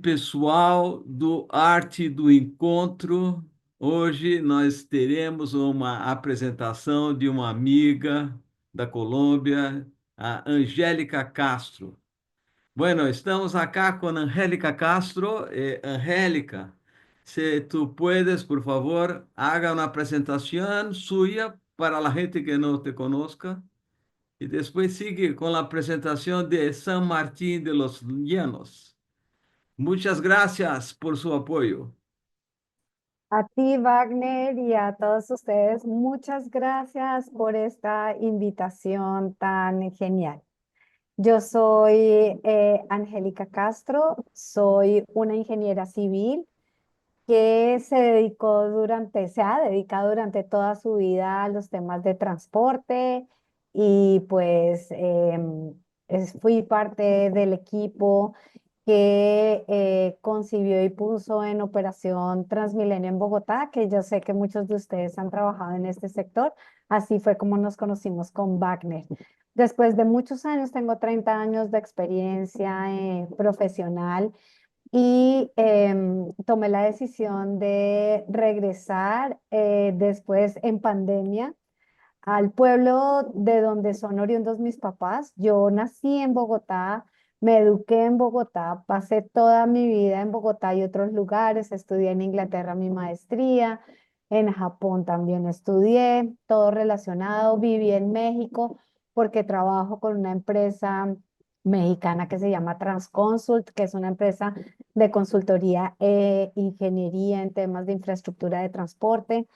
pessoal do Arte do Encontro. Hoje nós teremos uma apresentação de uma amiga da Colômbia, a Angélica Castro. Bueno, estamos acá con Angélica Castro. Angélica, si tú puedes, por favor, haga una presentación suya para la gente que no te conozca y después sigue con la presentación de San Martín de los Llanos. Muchas gracias por su apoyo. A ti, Wagner, y a todos ustedes, muchas gracias por esta invitación tan genial. Yo soy Angélica Castro, soy una ingeniera civil que se ha dedicado durante toda su vida a los temas de transporte y pues fui parte del equipo que concibió y puso en operación Transmilenio en Bogotá, que yo sé que muchos de ustedes han trabajado en este sector. Así fue como nos conocimos con Wagner. Después de muchos años, tengo 30 años de experiencia profesional y tomé la decisión de regresar después en pandemia al pueblo de donde son oriundos mis papás. Yo nací en Bogotá, me eduqué en Bogotá, pasé toda mi vida en Bogotá y otros lugares, estudié en Inglaterra mi maestría, en Japón también estudié, todo relacionado, viví en México porque trabajo con una empresa mexicana que se llama Transconsult, que es una empresa de consultoría e ingeniería en temas de infraestructura de transporte.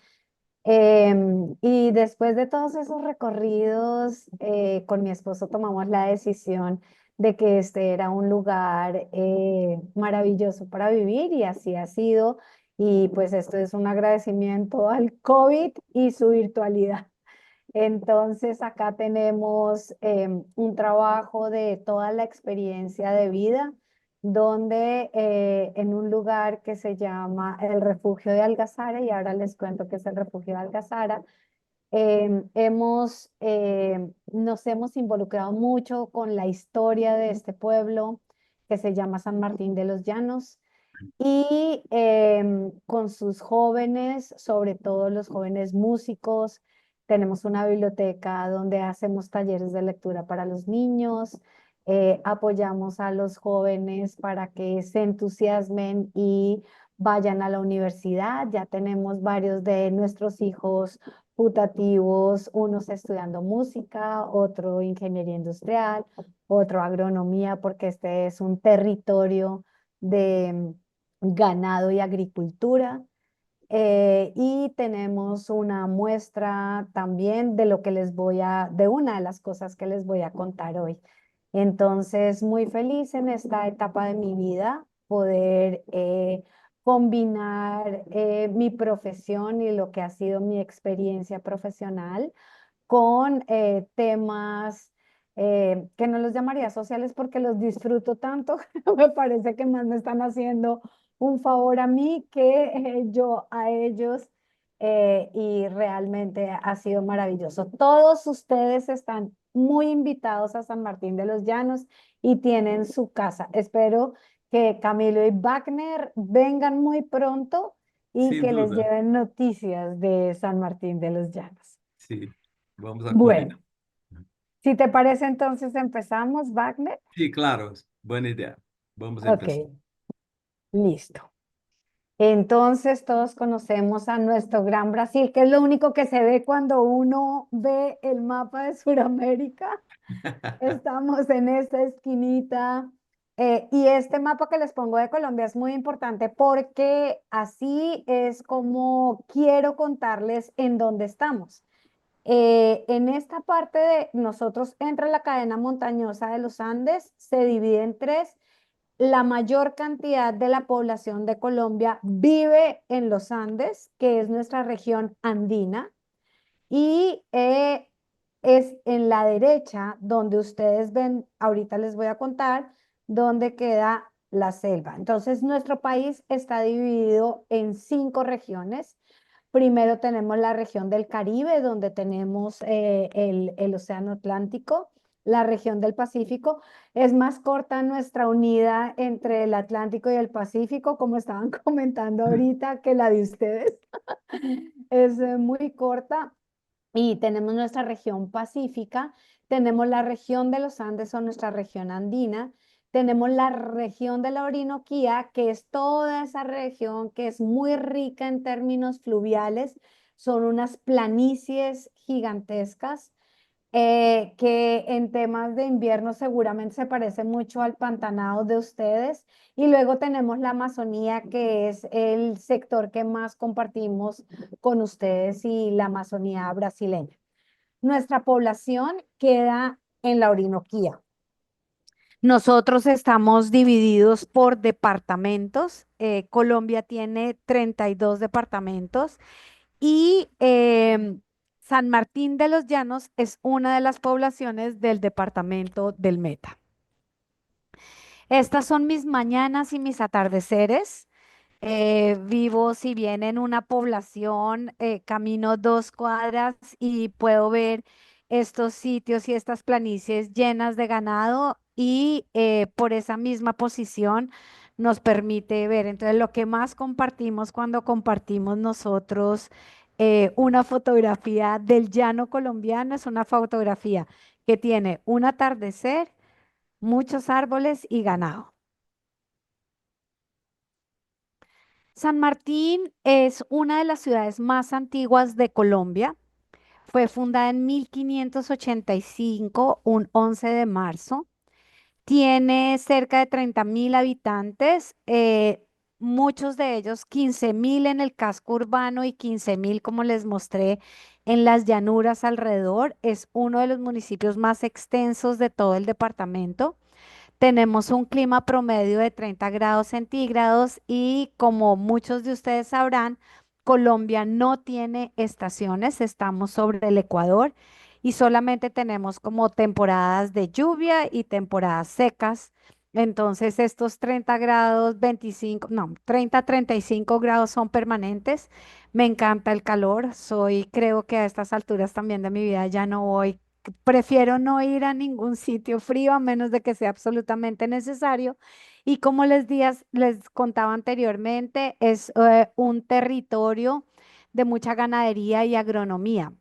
Y después de todos esos recorridos, con mi esposo tomamos la decisión de que este era un lugar maravilloso para vivir y así ha sido. Y pues esto es un agradecimiento al COVID y su virtualidad. Entonces acá tenemos un trabajo de toda la experiencia de vida, donde en un lugar que se llama el Refugio de Algazara, y ahora les cuento qué es el Refugio de Algazara, nos hemos involucrado mucho con la historia de este pueblo que se llama San Martín de los Llanos y con sus jóvenes, sobre todo los jóvenes músicos. Tenemos una biblioteca donde hacemos talleres de lectura para los niños, apoyamos a los jóvenes para que se entusiasmen y vayan a la universidad. Ya tenemos varios de nuestros hijos putativos, unos estudiando música, otro ingeniería industrial, otro agronomía, porque este es un territorio de ganado y agricultura. Y tenemos una muestra también de lo que de una de las cosas que les voy a contar hoy. Entonces, muy feliz en esta etapa de mi vida, poder combinar mi profesión y lo que ha sido mi experiencia profesional con temas que no los llamaría sociales porque los disfruto tanto. Me parece que más me están haciendo un favor a mí que yo a ellos, y realmente ha sido maravilloso. Todos ustedes están muy invitados a San Martín de los Llanos y tienen su casa. Espero que Camilo y Wagner vengan muy pronto y Sin que les duda, lleven noticias de San Martín de los Llanos. sí. Vamos a Bueno, combinar. si te parece, entonces empezamos, Wagner. Sí, claro, buena idea. Vamos a Ok, empezar. listo. Entonces todos conocemos a nuestro gran Brasil, que es lo único que se ve cuando uno ve el mapa de Sudamérica. Estamos en esta esquinita. Y este mapa que les pongo de Colombia es muy importante porque así es como quiero contarles en dónde estamos. En esta parte de nosotros, entre la cadena montañosa de los Andes, se divide en tres. La mayor cantidad de la población de Colombia vive en los Andes, que es nuestra región andina, y es en la derecha donde ustedes ven, ahorita les voy a contar, dónde queda la selva. Entonces, nuestro país está dividido en 5 regiones. Primero tenemos la región del Caribe, donde tenemos el Océano Atlántico. la región del Pacífico. Es más corta nuestra unidad entre el Atlántico y el Pacífico, como estaban comentando ahorita, que la de ustedes. Es muy corta y tenemos nuestra región pacífica, tenemos la región de los Andes o nuestra región andina, tenemos la región de la Orinoquía, que es toda esa región que es muy rica en términos fluviales, son unas planicies gigantescas que en temas de invierno seguramente se parece mucho al Pantanal de ustedes. Y luego tenemos la Amazonía, que es el sector que más compartimos con ustedes y la Amazonía brasileña. Nuestra población queda en la Orinoquía. Nosotros estamos divididos por departamentos. Colombia tiene 32 departamentos y San Martín de los Llanos es una de las poblaciones del departamento del Meta. Estas son mis mañanas y mis atardeceres. Vivo, si bien en una población, camino 2 cuadras y puedo ver estos sitios y estas planicies llenas de ganado y por esa misma posición nos permite ver. Entonces, lo que más compartimos cuando compartimos nosotros una fotografía del llano colombiano es una fotografía que tiene un atardecer, muchos árboles y ganado. San Martín es una de las ciudades más antiguas de Colombia. Fue fundada en 1585, un 11 de marzo. Tiene cerca de 30.000 habitantes, muchos de ellos 15.000 en el casco urbano y 15.000, como les mostré, en las llanuras alrededor. Es uno de los municipios más extensos de todo el departamento. Tenemos un clima promedio de 30 grados centígrados y como muchos de ustedes sabrán, Colombia no tiene estaciones, estamos sobre el Ecuador y solamente tenemos como temporadas de lluvia y temporadas secas. Entonces estos 30 grados, 25, no, 30, 35 grados son permanentes. Me encanta el calor, creo que a estas alturas también de mi vida ya no voy. Prefiero no ir a ningún sitio frío a menos de que sea absolutamente necesario. Y como les contaba anteriormente, es un territorio de mucha ganadería y agronomía.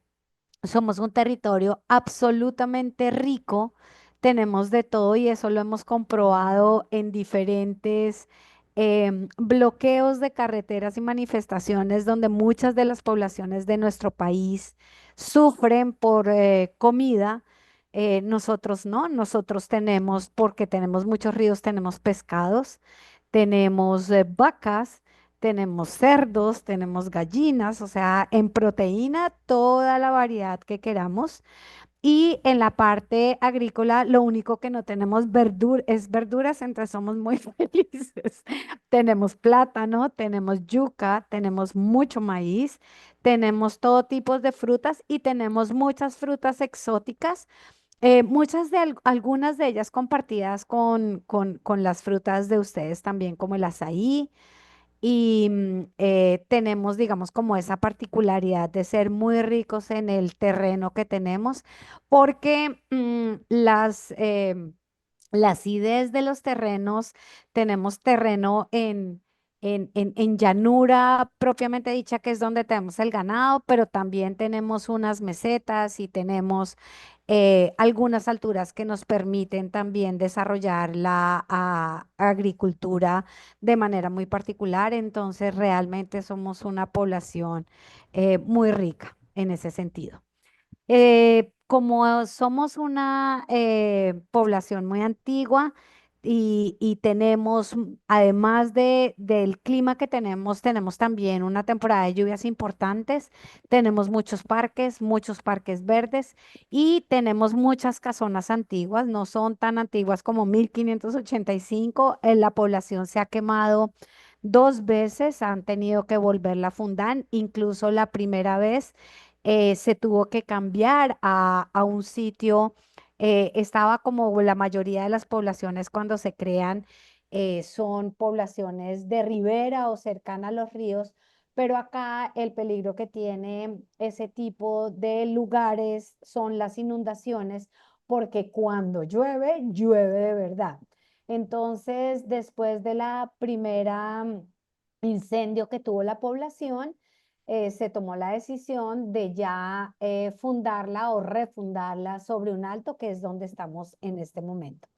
Somos un territorio absolutamente rico, tenemos de todo y eso lo hemos comprobado en diferentes bloqueos de carreteras y manifestaciones donde muchas de las poblaciones de nuestro país sufren por comida. Nosotros no, nosotros tenemos, porque tenemos muchos ríos, tenemos pescados, tenemos vacas, tenemos cerdos, tenemos gallinas, o sea, en proteína toda la variedad que queramos. Y en la parte agrícola, lo único que no tenemos es verduras, entonces somos muy felices. Tenemos plátano, tenemos yuca, tenemos mucho maíz, tenemos todo tipo de frutas y tenemos muchas frutas exóticas, algunas de ellas compartidas con las frutas de ustedes también, como el azaí. Y tenemos, digamos, como esa particularidad de ser muy ricos en el terreno que tenemos, porque la acidez de los terrenos, tenemos terreno en llanura propiamente dicha, que es donde tenemos el ganado, pero también tenemos unas mesetas y tenemos algunas alturas que nos permiten también desarrollar la agricultura de manera muy particular. Entonces, realmente somos una población muy rica en ese sentido. Como somos una población muy antigua y tenemos, además del clima que tenemos también una temporada de lluvias importantes, tenemos muchos parques verdes y tenemos muchas casonas antiguas, no son tan antiguas como 1585. La población se ha quemado 2 veces, han tenido que volverla a fundar, incluso la primera vez se tuvo que cambiar a un sitio. Estaba como la mayoría de las poblaciones cuando se crean, son poblaciones de ribera o cercana a los ríos, pero acá el peligro que tiene ese tipo de lugares son las inundaciones, porque cuando llueve, llueve de verdad. Entonces, después de la primera incendio que tuvo la población, se tomó la decisión de ya fundarla o refundarla sobre un alto, que es donde estamos en este momento.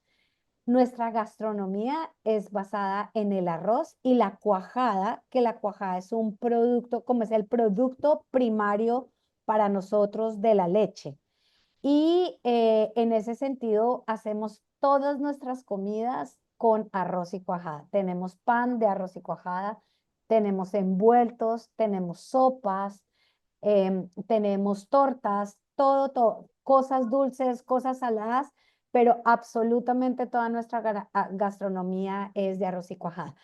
Nuestra gastronomía es basada en el arroz y la cuajada, que la cuajada es un producto, como es el producto primario para nosotros de la leche. Y en ese sentido hacemos todas nuestras comidas con arroz y cuajada. Tenemos pan de arroz y cuajada, tenemos envueltos, tenemos sopas, tenemos tortas, todo, cosas dulces, cosas saladas, pero absolutamente toda nuestra gastronomía es de arroz y cuajada.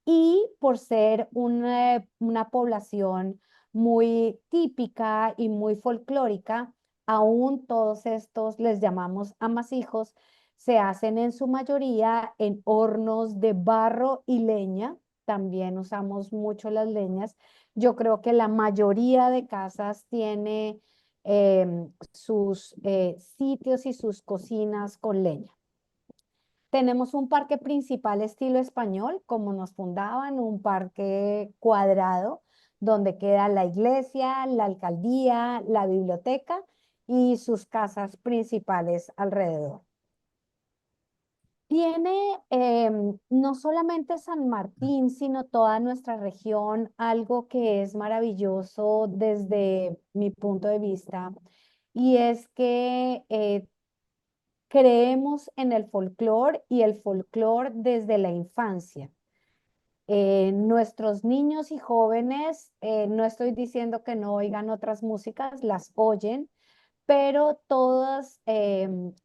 Y por ser una población muy típica y muy folclórica, aún todos estos les llamamos amasijos, se hacen en su mayoría en hornos de barro y leña. También usamos mucho las leñas. Yo creo que la mayoría de casas tiene sus sitios y sus cocinas con leña. Tenemos un parque principal estilo español, como nos fundaban, un parque cuadrado, donde queda la iglesia, la alcaldía, la biblioteca y sus casas principales alrededor. Tiene no solamente San Martín, sino toda nuestra región, algo que es maravilloso desde mi punto de vista, y es que creemos en el folclore y el folclore desde la infancia. Nuestros niños y jóvenes, no estoy diciendo que no oigan otras músicas, las oyen, pero todos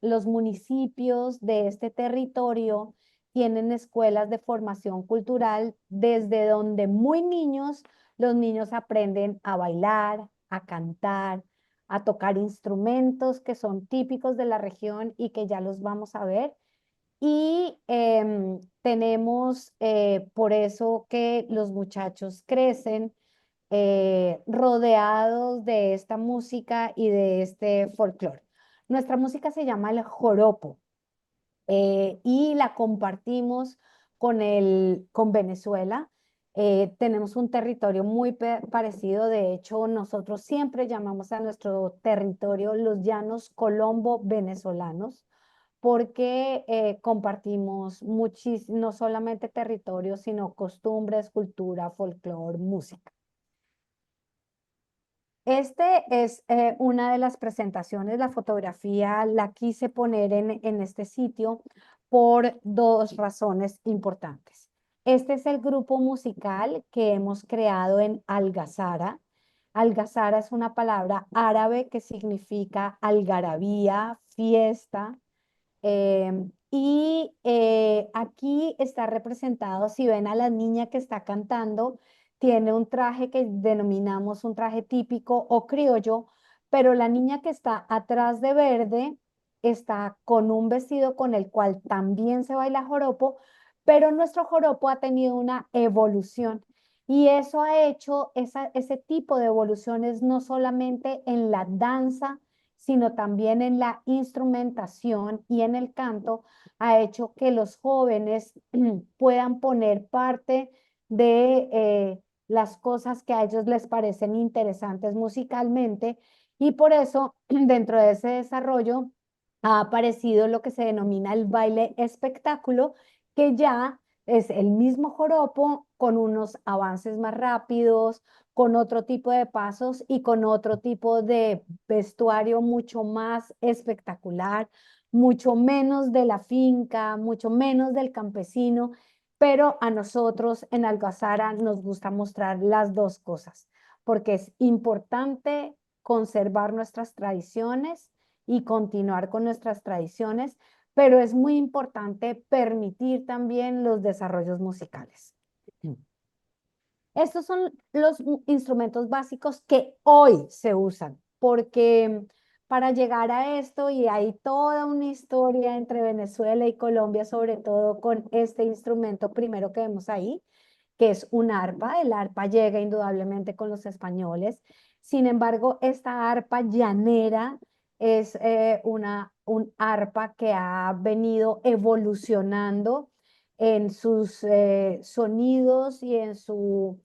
los municipios de este territorio tienen escuelas de formación cultural desde donde muy niños, los niños aprenden a bailar, a cantar, a tocar instrumentos que son típicos de la región y que ya los vamos a ver. Y tenemos por eso que los muchachos crecen rodeados de esta música y de este folclore. Nuestra música se llama el joropo y la compartimos con Venezuela. Tenemos un territorio muy parecido. De hecho, nosotros siempre llamamos a nuestro territorio los llanos colombo venezolanos, porque compartimos no solamente territorio, sino costumbres, cultura, folclore, música. Este es una de las presentaciones, la fotografía la quise poner en este sitio por dos razones importantes. Este es el grupo musical que hemos creado en Algazara. Algazara es una palabra árabe que significa algarabía, fiesta. Aquí está representado, si ven a la niña que está cantando, tiene un traje que denominamos un traje típico o criollo, pero la niña que está atrás de verde está con un vestido con el cual también se baila joropo, pero nuestro joropo ha tenido una evolución. Y eso ha hecho ese tipo de evoluciones no solamente en la danza, sino también en la instrumentación y en el canto, ha hecho que los jóvenes puedan poner parte de las cosas que a ellos les parecen interesantes musicalmente, y por eso dentro de ese desarrollo ha aparecido lo que se denomina el baile espectáculo, que ya es el mismo joropo con unos avances más rápidos, con otro tipo de pasos y con otro tipo de vestuario mucho más espectacular, mucho menos de la finca, mucho menos del campesino, pero a nosotros en Algazara nos gusta mostrar las dos cosas, porque es importante conservar nuestras tradiciones y continuar con nuestras tradiciones, pero es muy importante permitir también los desarrollos musicales. Estos son los instrumentos básicos que hoy se usan, porque para llegar a esto, y hay toda una historia entre Venezuela y Colombia, sobre todo con este instrumento primero que vemos ahí, que es un arpa. El arpa llega indudablemente con los españoles. Sin embargo, esta arpa llanera es un arpa que ha venido evolucionando en sus sonidos y en su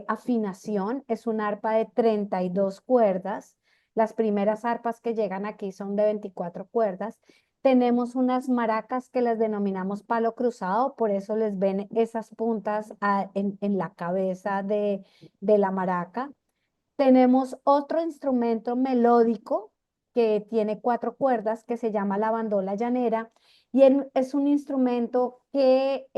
afinación. Es un arpa de 32 cuerdas. Las primeras arpas que llegan aquí son de 24 cuerdas. Tenemos unas maracas que las denominamos palo cruzado, por eso les ven esas puntas en la cabeza de la maraca. Tenemos otro instrumento melódico que tiene 4 cuerdas que se llama la bandola llanera y es un instrumento que,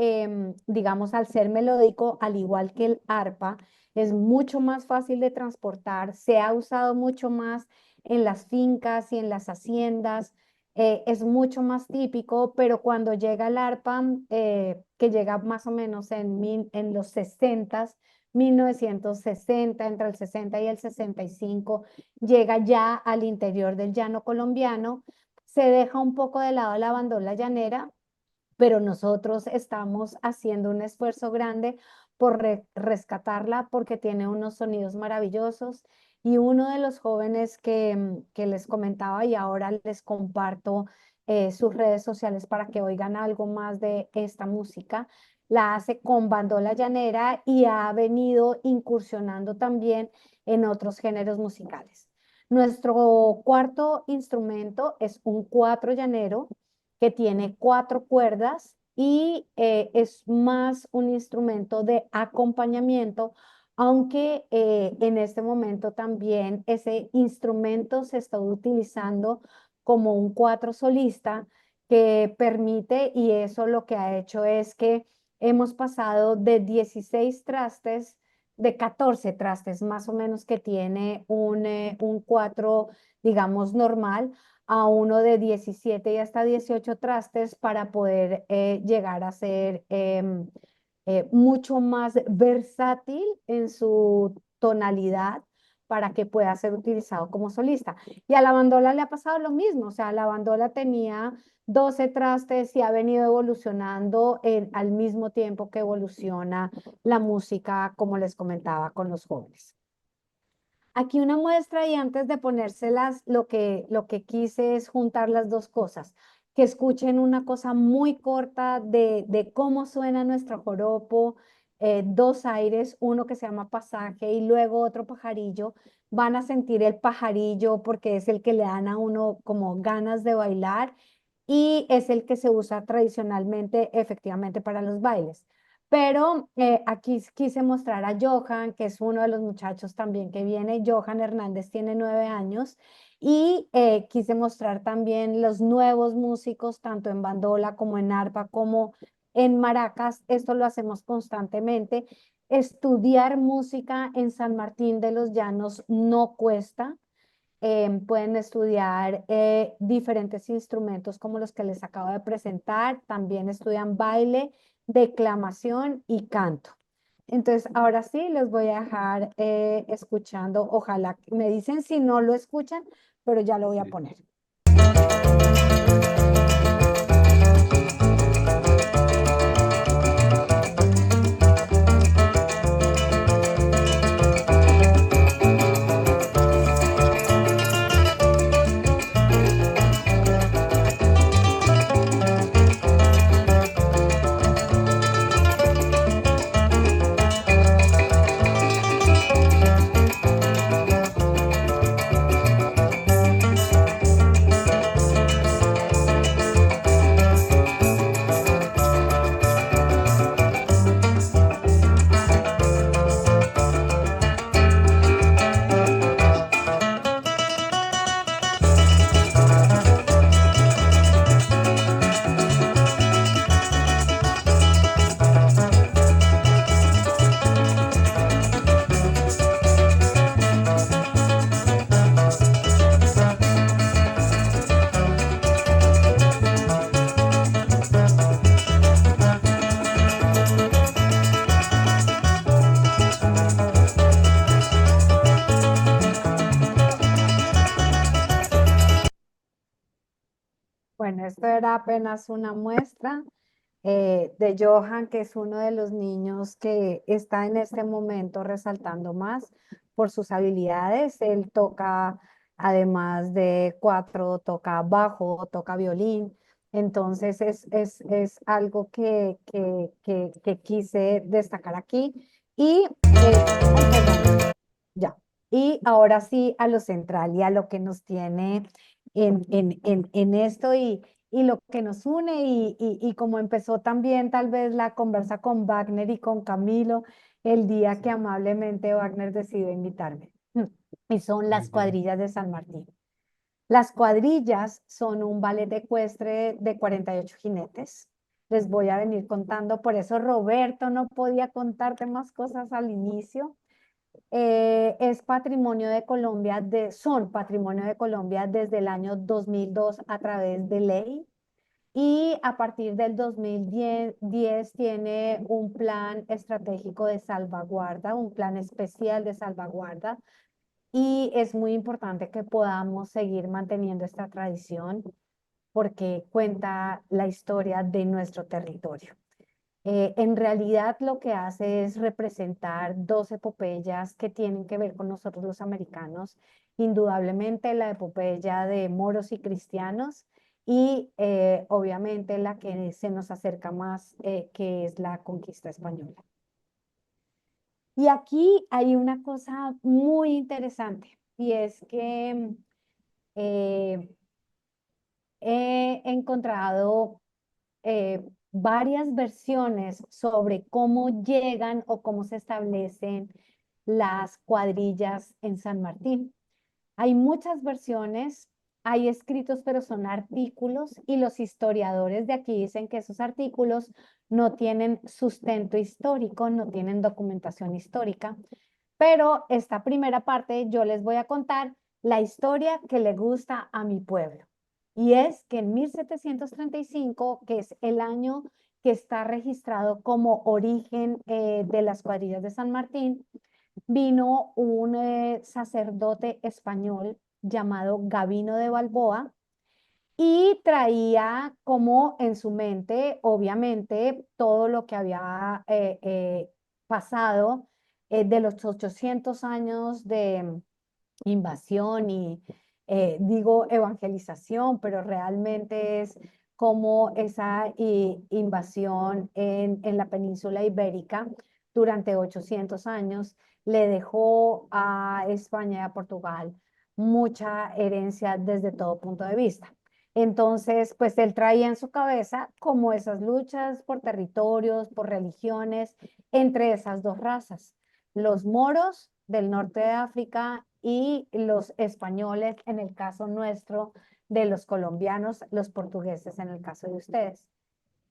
digamos, al ser melódico, al igual que el arpa, es mucho más fácil de transportar, se ha usado mucho más en las fincas y en las haciendas, es mucho más típico, pero cuando llega el arpa, que llega más o menos en los 60, 1960, entre el 60 y el 65, llega ya al interior del llano colombiano, se deja un poco de lado la bandola llanera, pero nosotros estamos haciendo un esfuerzo grande por rescatarla porque tiene unos sonidos maravillosos y uno de los jóvenes que les comentaba y ahora les comparto sus redes sociales para que oigan algo más de esta música, la hace con bandola llanera y ha venido incursionando también en otros géneros musicales. Nuestro cuarto instrumento es un cuatro llanero que tiene 4 cuerdas y es más un instrumento de acompañamiento, aunque en este momento también ese instrumento se está utilizando como un cuatro solista que permite, y eso lo que ha hecho es que hemos pasado de 16 trastes, de 14 trastes más o menos que tiene un cuatro, digamos, normal, a uno de 17 y hasta 18 trastes para poder llegar a ser mucho más versátil en su tonalidad para que pueda ser utilizado como solista. Y a la bandola le ha pasado lo mismo, o sea, la bandola tenía 12 trastes y ha venido evolucionando al mismo tiempo que evoluciona la música, como les comentaba, con los jóvenes. Aquí una muestra y antes de ponérselas, lo que quise es juntar las dos cosas, que escuchen una cosa muy corta de cómo suena nuestro joropo, dos aires, uno que se llama pasaje y luego otro pajarillo. Van a sentir el pajarillo porque es el que le dan a uno como ganas de bailar y es el que se usa tradicionalmente efectivamente para los bailes. Pero aquí quise mostrar a Johan, que es uno de los muchachos también que viene. Johan Hernández tiene 9 años y quise mostrar también los nuevos músicos, tanto en bandola como en arpa, como en maracas. Esto lo hacemos constantemente. Estudiar música en San Martín de los Llanos no cuesta. Pueden estudiar diferentes instrumentos como los que les acabo de presentar. También estudian baile, declamación y canto. Entonces, ahora sí, les voy a dejar escuchando. Ojalá me dicen si no lo escuchan, pero ya lo voy a Sí. poner. Bueno, esto era apenas una muestra de Johan, que es uno de los niños que está en este momento resaltando más por sus habilidades. Él toca además de cuatro, toca bajo, toca violín. Entonces es algo que quise destacar aquí. Y, ay, perdón, ya. Y ahora sí a lo central y a lo que nos tiene en esto y lo que nos une y como empezó también tal vez la conversa con Wagner y con Camilo el día que amablemente Wagner decidió invitarme. Y son Muy las bien. cuadrillas de San Martín. Las cuadrillas son un ballet ecuestre de 48 jinetes. Les voy a venir contando, por eso Roberto no podía contarte más cosas al inicio. Es patrimonio de Colombia, son patrimonio de Colombia desde el año 2002 a través de ley y a partir del 2010 tiene un plan estratégico de salvaguarda, un plan especial de salvaguarda y es muy importante que podamos seguir manteniendo esta tradición porque cuenta la historia de nuestro territorio. En realidad lo que hace es representar dos epopeyas que tienen que ver con nosotros los americanos, indudablemente la epopeya de moros y cristianos y obviamente la que se nos acerca más, que es la conquista española. Y aquí hay una cosa muy interesante y es que eh, he encontrado varias versiones sobre cómo llegan o cómo se establecen las cuadrillas en San Martín. Hay muchas versiones, hay escritos, pero son artículos y los historiadores de aquí dicen que esos artículos no tienen sustento histórico, no tienen documentación histórica, pero esta primera parte yo les voy a contar la historia que le gusta a mi pueblo. Y es que en 1735, que es el año que está registrado como origen de las cuadrillas de San Martín, vino un sacerdote español llamado Gavino de Balboa y traía como en su mente, obviamente, todo lo que había pasado de los 800 años de invasión y digo evangelización, pero realmente es como esa invasión en la península ibérica durante 800 años le dejó a España y a Portugal mucha herencia desde todo punto de vista. Entonces, pues él traía en su cabeza como esas luchas por territorios, por religiones, entre esas dos razas, los moros del norte de África y los españoles, en el caso nuestro, de los colombianos, los portugueses, en el caso de ustedes.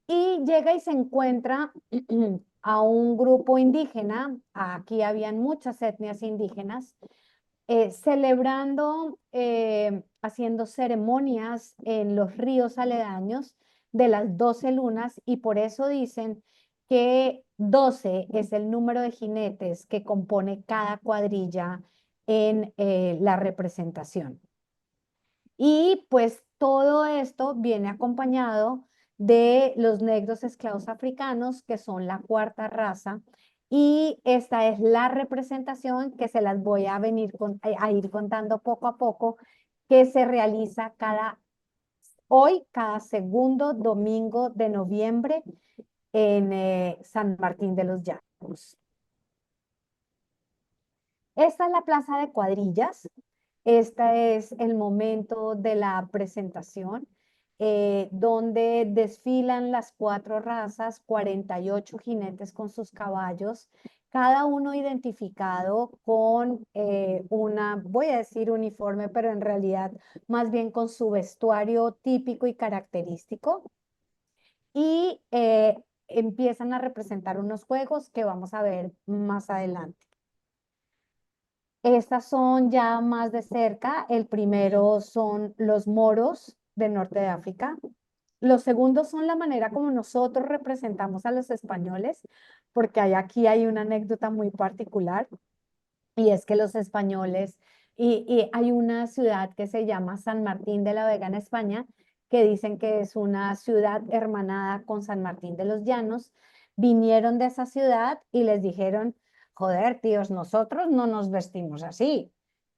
Y llega y se encuentra a un grupo indígena, aquí habían muchas etnias indígenas, celebrando, haciendo ceremonias en los ríos aledaños de las 12 lunas y por eso dicen que 12 es el número de jinetes que compone cada cuadrilla en la representación. Y pues todo esto viene acompañado de los negros esclavos africanos, que son la cuarta raza, y esta es la representación que se las voy a a ir contando poco a poco, que se realiza cada segundo domingo de noviembre en San Martín de los Llanos. Esta es la plaza de cuadrillas. Este es el momento de la presentación, donde desfilan las cuatro razas, 48 jinetes con sus caballos, cada uno identificado con una, voy a decir uniforme, pero en realidad más bien con su vestuario típico y característico. Y empiezan a representar unos juegos que vamos a ver más adelante. Estas son ya más de cerca. El primero son los moros del norte de África. Los segundos son la manera como nosotros representamos a los españoles, porque aquí hay una anécdota muy particular, y es que los españoles, y hay una ciudad que se llama San Martín de la Vega en España, que dicen que es una ciudad hermanada con San Martín de los Llanos, vinieron de esa ciudad y les dijeron, joder, tíos, nosotros no nos vestimos así.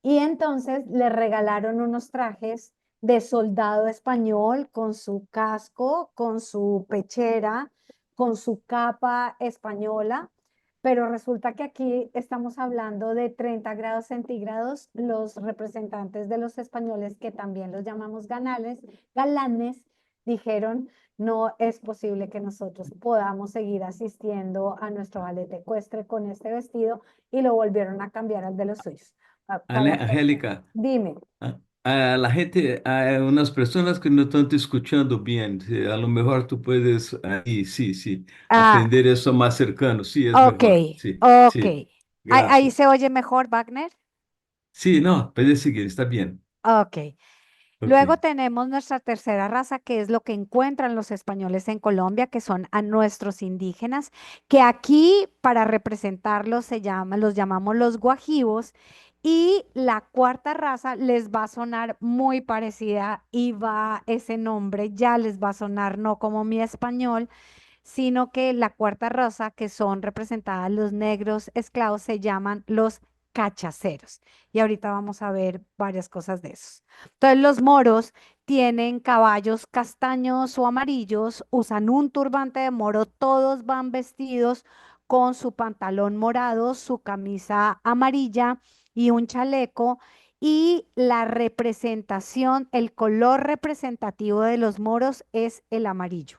Y entonces le regalaron unos trajes de soldado español con su casco, con su pechera, con su capa española, pero resulta que aquí estamos hablando de 30 grados centígrados. Los representantes de los españoles, que también los llamamos galanes, dijeron, no es posible que nosotros podamos seguir asistiendo a nuestro ballet ecuestre con este vestido, y lo volvieron a cambiar al de los suyos. Angélica, Dime. la gente, hay unas personas que no están te escuchando bien. A lo mejor tú puedes ahí, sí, sí, Ah, atender eso más cercano. Sí, es ok, mejor. Sí, ok. sí, Ahí gracias. se oye mejor, Wagner. Sí, no, puedes seguir, está bien. Ok. Ok. Luego tenemos nuestra tercera raza, que es lo que encuentran los españoles en Colombia, que son a nuestros indígenas, que aquí para representarlos los llamamos los guajivos. Y la cuarta raza les va a sonar muy parecida, y ese nombre ya les va a sonar no como mi español, sino que la cuarta raza, que son representadas los negros esclavos, se llaman los cachaceros. Y ahorita vamos a ver varias cosas de esos. Entonces, los moros tienen caballos castaños o amarillos, usan un turbante de moro, todos van vestidos con su pantalón morado, su camisa amarilla y un chaleco. Y la representación, el color representativo de los moros es el amarillo.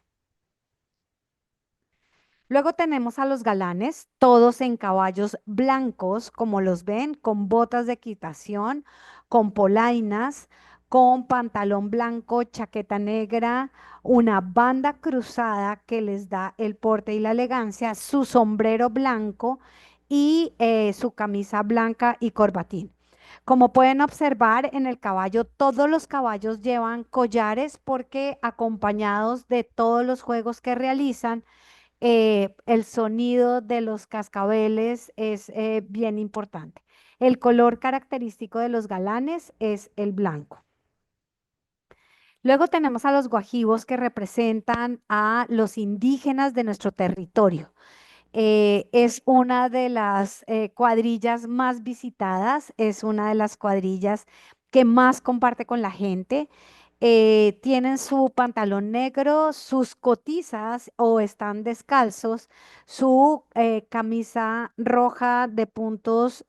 Luego tenemos a los galanes, todos en caballos blancos, como los ven, con botas de equitación, con polainas, con pantalón blanco, chaqueta negra, una banda cruzada que les da el porte y la elegancia, su sombrero blanco y su camisa blanca y corbatín. Como pueden observar en el caballo, todos los caballos llevan collares porque, acompañados de todos los juegos que realizan, el sonido de los cascabeles es bien importante. El color característico de los galanes es el blanco. Luego tenemos a los guajivos, que representan a los indígenas de nuestro territorio. Es una de las cuadrillas más visitadas, es una de las cuadrillas que más comparte con la gente. Tienen su pantalón negro, sus cotizas o están descalzos, su camisa roja de puntos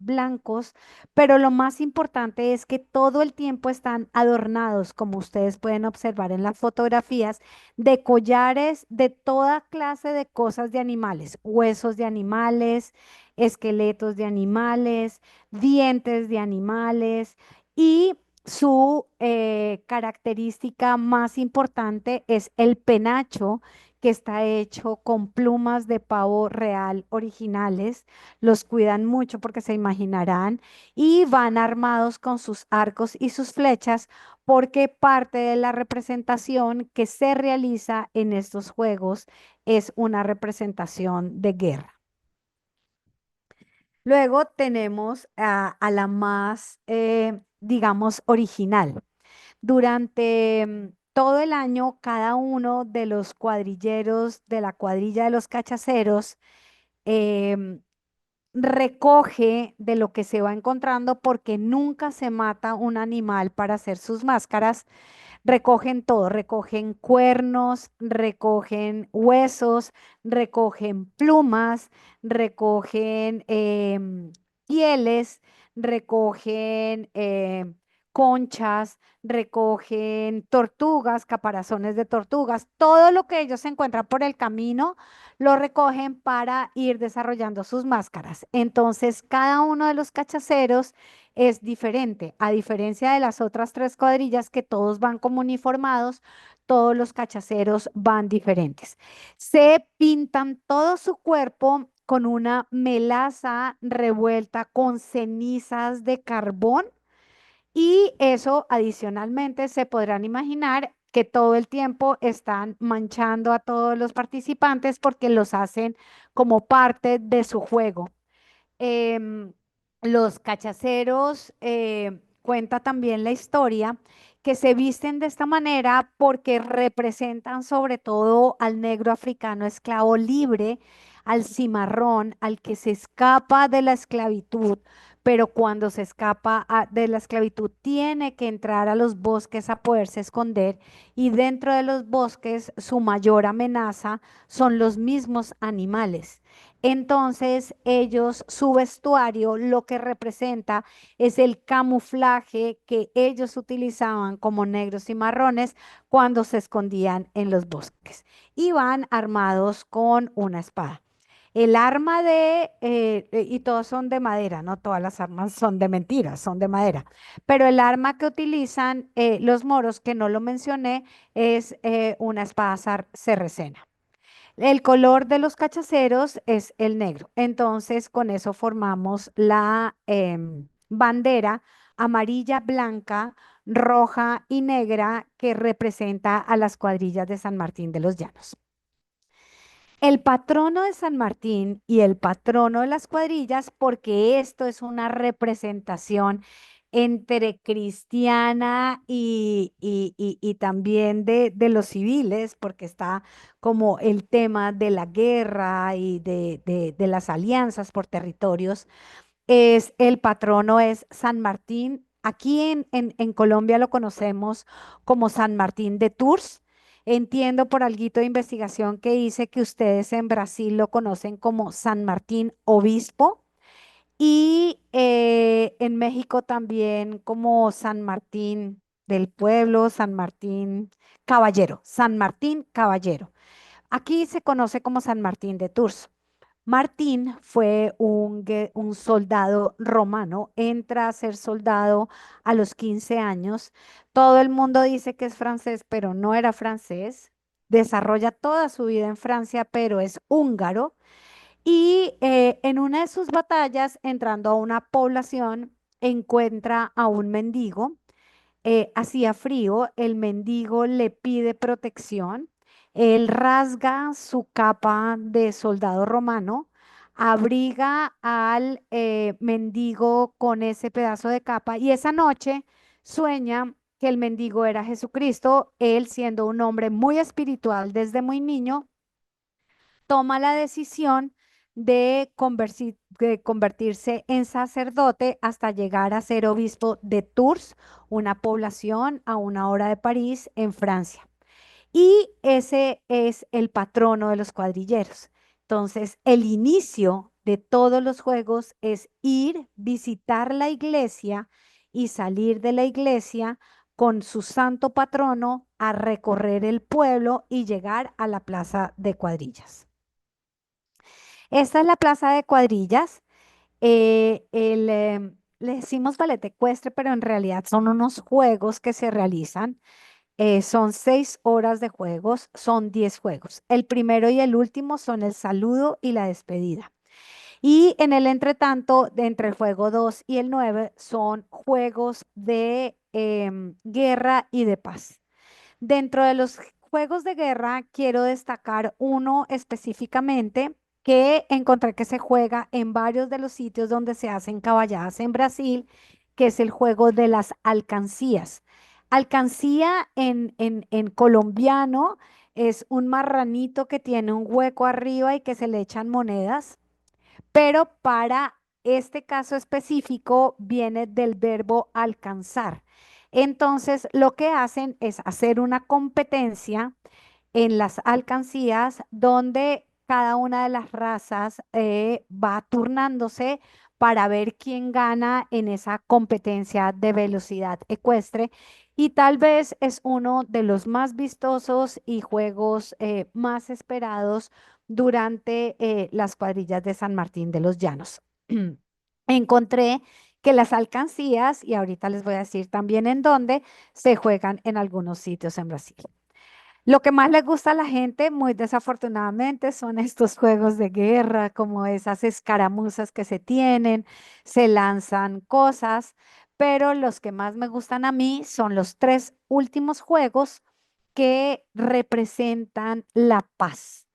blancos, pero lo más importante es que todo el tiempo están adornados, como ustedes pueden observar en las fotografías, de collares de toda clase de cosas de animales, huesos de animales, esqueletos de animales, dientes de animales. Y su característica más importante es el penacho, que está hecho con plumas de pavo real originales. Los cuidan mucho porque se imaginarán, y van armados con sus arcos y sus flechas, porque parte de la representación que se realiza en estos juegos es una representación de guerra. Luego tenemos a la más, digamos, original. Durante todo el año, cada uno de los cuadrilleros de la cuadrilla de los cachaceros em, recoge de lo que se va encontrando, porque nunca se mata un animal para hacer sus máscaras. Recogen todo, recogen cuernos, recogen huesos, recogen plumas, recogen pieles, recogen conchas, recogen tortugas, caparazones de tortugas, todo lo que ellos se encuentran por el camino lo recogen para ir desarrollando sus máscaras. Entonces, cada uno de los cachaceros es diferente. A diferencia de las otras tres cuadrillas, que todos van como uniformados, todos los cachaceros van diferentes. Se pintan todo su cuerpo con una melaza revuelta con cenizas de carbón, y eso adicionalmente se podrán imaginar que todo el tiempo están manchando a todos los participantes porque los hacen como parte de su juego. Em, los cachaceros, cuenta también la historia, que se visten de esta manera porque representan sobre todo al negro africano esclavo libre, al cimarrón, al que se escapa de la esclavitud, pero cuando se escapa de la esclavitud tiene que entrar a los bosques a poderse esconder y dentro de los bosques su mayor amenaza son los mismos animales. Entonces ellos, su vestuario, lo que representa es el camuflaje que ellos utilizaban como negros y marrones cuando se escondían en los bosques. Iban armados con una espada. El arma y todos son de madera, no todas las armas son de mentiras, son de madera, pero el arma que utilizan los moros, que no lo mencioné, es una espada cerrecena. El color de los cachaceros es el negro. Entonces, con eso formamos la bandera amarilla, blanca, roja y negra que representa a las cuadrillas de San Martín de los Llanos. El patrono de San Martín y el patrono de las cuadrillas, porque esto es una representación entre cristiana y también de los civiles, porque está como el tema de la guerra y de las alianzas por territorios, es el patrono es San Martín. Aquí en Colombia lo conocemos como San Martín de Tours. Entiendo por alguito de investigación que dice que ustedes en Brasil lo conocen como San Martín Obispo y en México también como San Martín del Pueblo, San Martín Caballero, San Martín Caballero. Aquí se conoce como San Martín de Tours. Martín fue un soldado romano, entra a ser soldado a los 15 años. Todo el mundo dice que es francés, pero no era francés. Desarrolla toda su vida en Francia, pero es húngaro. Y en una de sus batallas, entrando a una población, encuentra a un mendigo. Hacía frío, el mendigo le pide protección, él rasga su capa de soldado romano, abriga al mendigo con ese pedazo de capa y esa noche sueña que el mendigo era Jesucristo, él siendo un hombre muy espiritual desde muy niño, toma la decisión de convertirse en sacerdote hasta llegar a ser obispo de Tours, una población a una hora de París, en Francia. Y ese es el patrono de los cuadrilleros. Entonces, el inicio de todos los juegos es ir, visitar la iglesia y salir de la iglesia con su santo patrono a recorrer el pueblo y llegar a la plaza de cuadrillas. Esta es la plaza de cuadrillas. Le decimos ballet ecuestre, pero en realidad son unos juegos que se realizan. Son 6 horas de juegos, son 10 juegos. El primero y el último son el saludo y la despedida. Y en el entretanto, de entre el juego 2 y el 9 son juegos de guerra y de paz. Dentro de los juegos de guerra, quiero destacar uno específicamente que encontré que se juega en varios de los sitios donde se hacen caballadas en Brasil, que es el juego de las alcancías. Alcancía en colombiano es un marranito que tiene un hueco arriba y que se le echan monedas, pero para este caso específico viene del verbo alcanzar. Entonces, lo que hacen es hacer una competencia en las alcancías donde cada una de las razas va turnándose para ver quién gana en esa competencia de velocidad ecuestre. Y tal vez es uno de los más vistosos y juegos más esperados durante las cuadrillas de San Martín de los Llanos. Encontré que las alcancías, y ahorita les voy a decir también en dónde, se juegan en algunos sitios en Brasil. Lo que más le gusta a la gente, muy desafortunadamente, son estos juegos de guerra, como esas escaramuzas que se tienen, se lanzan cosas, pero los que más me gustan a mí son los tres últimos juegos que representan la paz.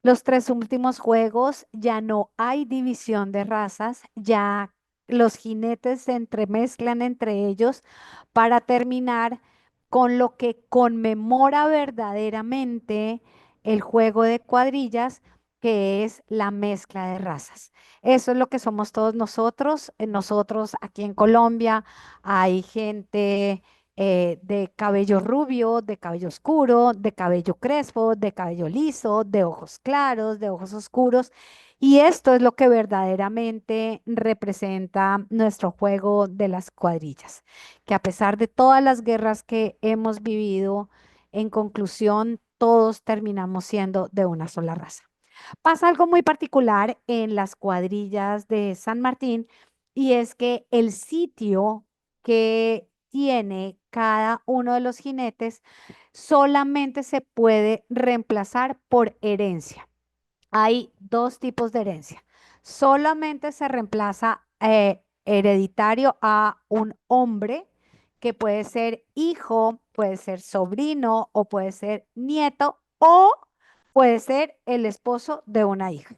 Los tres últimos juegos ya no hay división de razas, ya los jinetes se entremezclan entre ellos para terminar con lo que conmemora verdaderamente el juego de cuadrillas, que es la mezcla de razas. Eso es lo que somos todos nosotros. Nosotros aquí en Colombia hay gente de cabello rubio, de cabello oscuro, de cabello crespo, de cabello liso, de ojos claros, de ojos oscuros. Y esto es lo que verdaderamente representa nuestro juego de las cuadrillas, que a pesar de todas las guerras que hemos vivido, en conclusión, todos terminamos siendo de una sola raza. Pasa algo muy particular en las cuadrillas de San Martín y es que el sitio que tiene cada uno de los jinetes solamente se puede reemplazar por herencia. Hay dos tipos de herencia. Solamente se reemplaza hereditario a un hombre que puede ser hijo, puede ser sobrino o puede ser nieto o puede ser el esposo de una hija.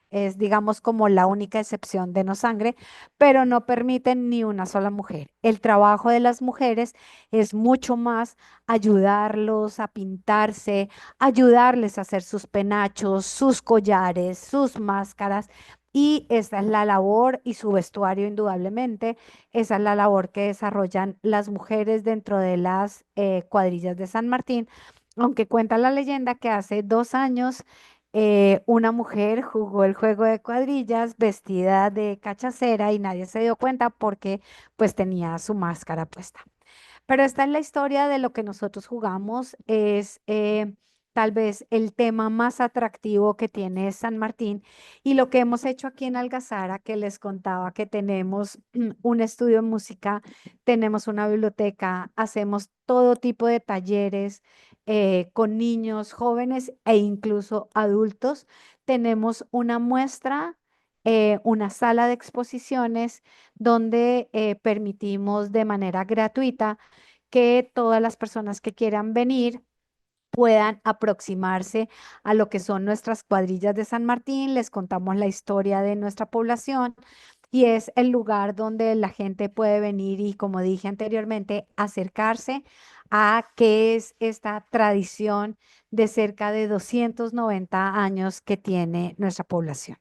Es, digamos, como la única excepción de no sangre, pero no permiten ni una sola mujer. El trabajo de las mujeres es mucho más ayudarlos a pintarse, ayudarles a hacer sus penachos, sus collares, sus máscaras. Y esa es la labor y su vestuario, indudablemente, esa es la labor que desarrollan las mujeres dentro de las cuadrillas de San Martín, aunque cuenta la leyenda que hace 2 años una mujer jugó el juego de cuadrillas vestida de cachacera y nadie se dio cuenta porque pues tenía su máscara puesta. Pero esta es la historia de lo que nosotros jugamos, es tal vez el tema más atractivo que tiene San Martín y lo que hemos hecho aquí en Algazara, que les contaba que tenemos un estudio de música, tenemos una biblioteca, hacemos todo tipo de talleres con niños, jóvenes e incluso adultos. Tenemos una muestra, una sala de exposiciones donde permitimos de manera gratuita que todas las personas que quieran venir puedan aproximarse a lo que son nuestras cuadrillas de San Martín, les contamos la historia de nuestra población y es el lugar donde la gente puede venir y, como dije anteriormente, acercarse a qué es esta tradición de cerca de 290 años que tiene nuestra población.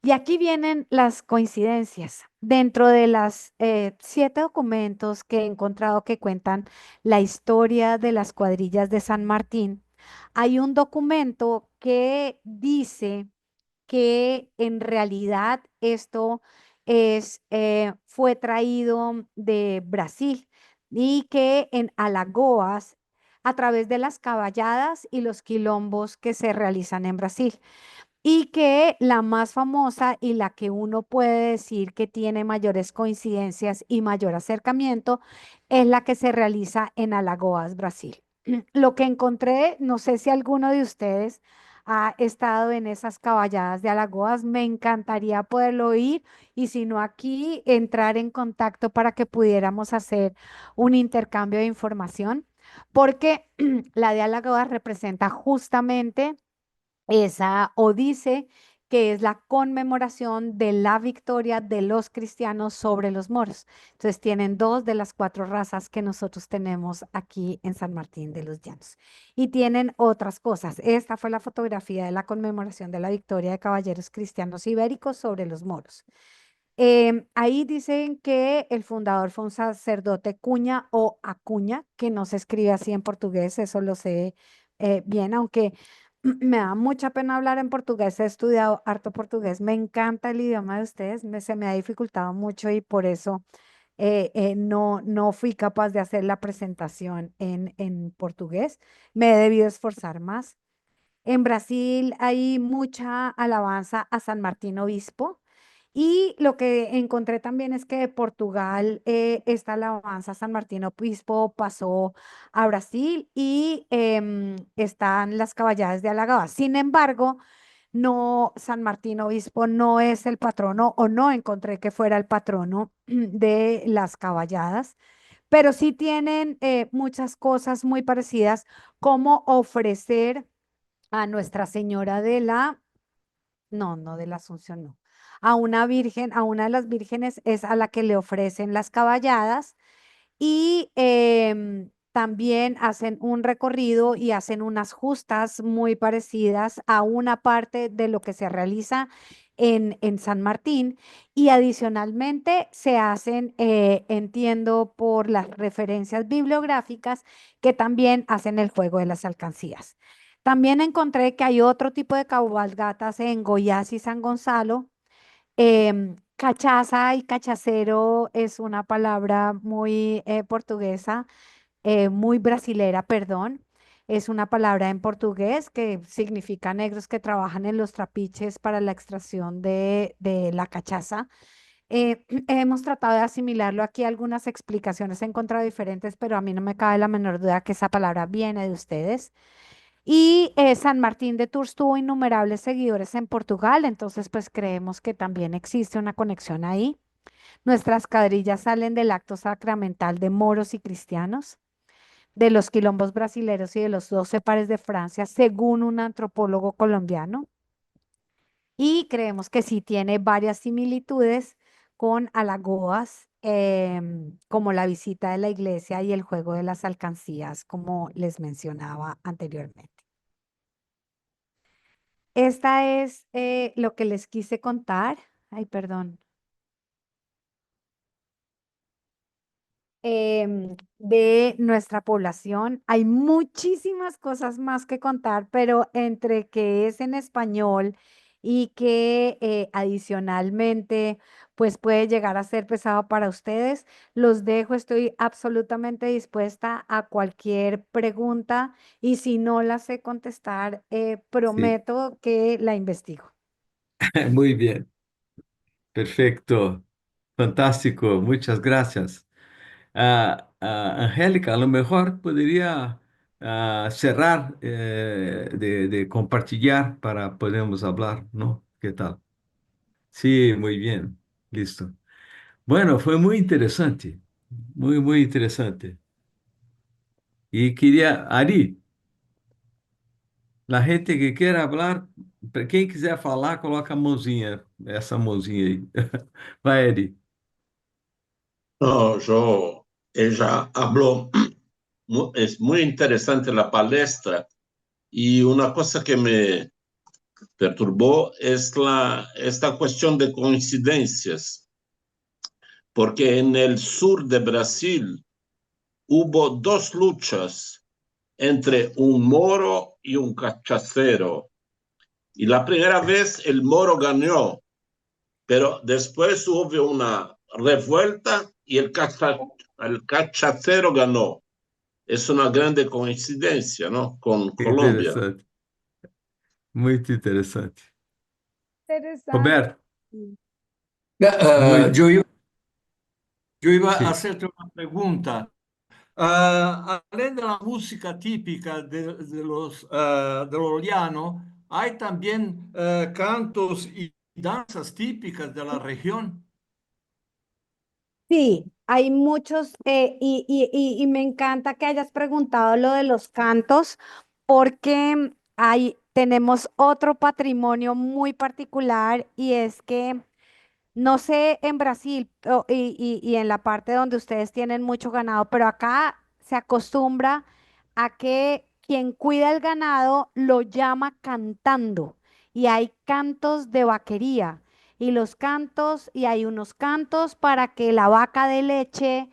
Y aquí vienen las coincidencias. Dentro de las 7 documentos que he encontrado que cuentan la historia de las cuadrillas de San Martín, hay un documento que dice que en realidad esto fue traído de Brasil y que en Alagoas, a través de las caballadas y los quilombos que se realizan en Brasil y que la más famosa y la que uno puede decir que tiene mayores coincidencias y mayor acercamiento es la que se realiza en Alagoas, Brasil. Lo que encontré, no sé si alguno de ustedes ha estado en esas caballadas de Alagoas, me encantaría poderlo oír y si no aquí, entrar en contacto para que pudiéramos hacer un intercambio de información, porque la de Alagoas representa justamente esa o dice que es la conmemoración de la victoria de los cristianos sobre los moros. Entonces tienen dos de las 4 razas que nosotros tenemos aquí en San Martín de los Llanos. Y tienen otras cosas. Esta fue la fotografía de la conmemoración de la victoria de caballeros cristianos ibéricos sobre los moros. Ahí dicen que el fundador fue un sacerdote cuña o acuña, que no se escribe así en portugués, eso lo sé bien, aunque me da mucha pena hablar en portugués, he estudiado harto portugués, me encanta el idioma de ustedes, se me ha dificultado mucho y por eso no fui capaz de hacer la presentación en portugués, me he debido esforzar más. En Brasil hay mucha alabanza a San Martín Obispo. Y lo que encontré también es que de Portugal, esta alabanza a San Martín Obispo pasó a Brasil y están las caballadas de Alagaba. Sin embargo, no, San Martín Obispo no es el patrono o no encontré que fuera el patrono de las caballadas, pero sí tienen muchas cosas muy parecidas como ofrecer a Nuestra Señora de la, no de la Asunción, no. A una virgen, a una de las vírgenes es a la que le ofrecen las caballadas y también hacen un recorrido y hacen unas justas muy parecidas a una parte de lo que se realiza en San Martín y adicionalmente se hacen, entiendo por las referencias bibliográficas, que también hacen el juego de las alcancías. También encontré que hay otro tipo de cabalgatas en Goiás y San Gonzalo. Cachaza y cachacero es una palabra muy portuguesa, muy brasilera, perdón. Es una palabra en portugués que significa negros que trabajan en los trapiches para la extracción de la cachaza. Hemos tratado de asimilarlo aquí, algunas explicaciones he encontrado diferentes, pero a mí no me cabe la menor duda que esa palabra viene de ustedes. Y San Martín de Tours tuvo innumerables seguidores en Portugal, entonces pues creemos que también existe una conexión ahí. Nuestras cuadrillas salen del acto sacramental de moros y cristianos, de los quilombos brasileros y de los 12 pares de Francia, según un antropólogo colombiano. Y creemos que sí tiene varias similitudes con Alagoas, como la visita de la iglesia y el juego de las alcancías, como les mencionaba anteriormente. Esta es lo que les quise contar. Ay, perdón. De nuestra población. Hay muchísimas cosas más que contar, pero entre que es en español y que adicionalmente pues puede llegar a ser pesado para ustedes, los dejo. Estoy absolutamente dispuesta a cualquier pregunta y si no la sé contestar, Sí, prometo que la investigo. muy bien, perfecto, fantástico, muchas gracias. Angélica, a lo mejor podría cerrar de compartillar para podemos hablar, ¿no? ¿Qué tal? Sí, muy bien, listo. Bueno, fue muy interesante, muy, muy interesante. Y quería, Ari, la gente que quiera hablar, quem quiser falar, coloca a mãozinha, essa mãozinha aí. Vai, Ari. No, ella habló, es muy interesante la palestra y una cosa que me perturbó es esta cuestión de coincidencias, porque en el sur de Brasil hubo dos luchas entre un moro y un cachacero. Y la primera vez el moro ganó, pero después hubo una revuelta y el cachacero ganó. Es una grande coincidencia, ¿no? Con Colombia. Interessante, muito interessante. Interesante. Roberto, Eh, muito. yo, iba- yo iba a Sim. hacerte una pregunta. Además de la música típica de los llanos, hay también cantos y danzas típicas de la región. Sí, hay muchos, y me encanta que hayas preguntado lo de los cantos, porque tenemos otro patrimonio muy particular y es que no sé en Brasil y en la parte donde ustedes tienen mucho ganado, pero acá se acostumbra a que quien cuida el ganado lo llama cantando y hay cantos de vaquería y los cantos y hay unos cantos para que la vaca dé leche,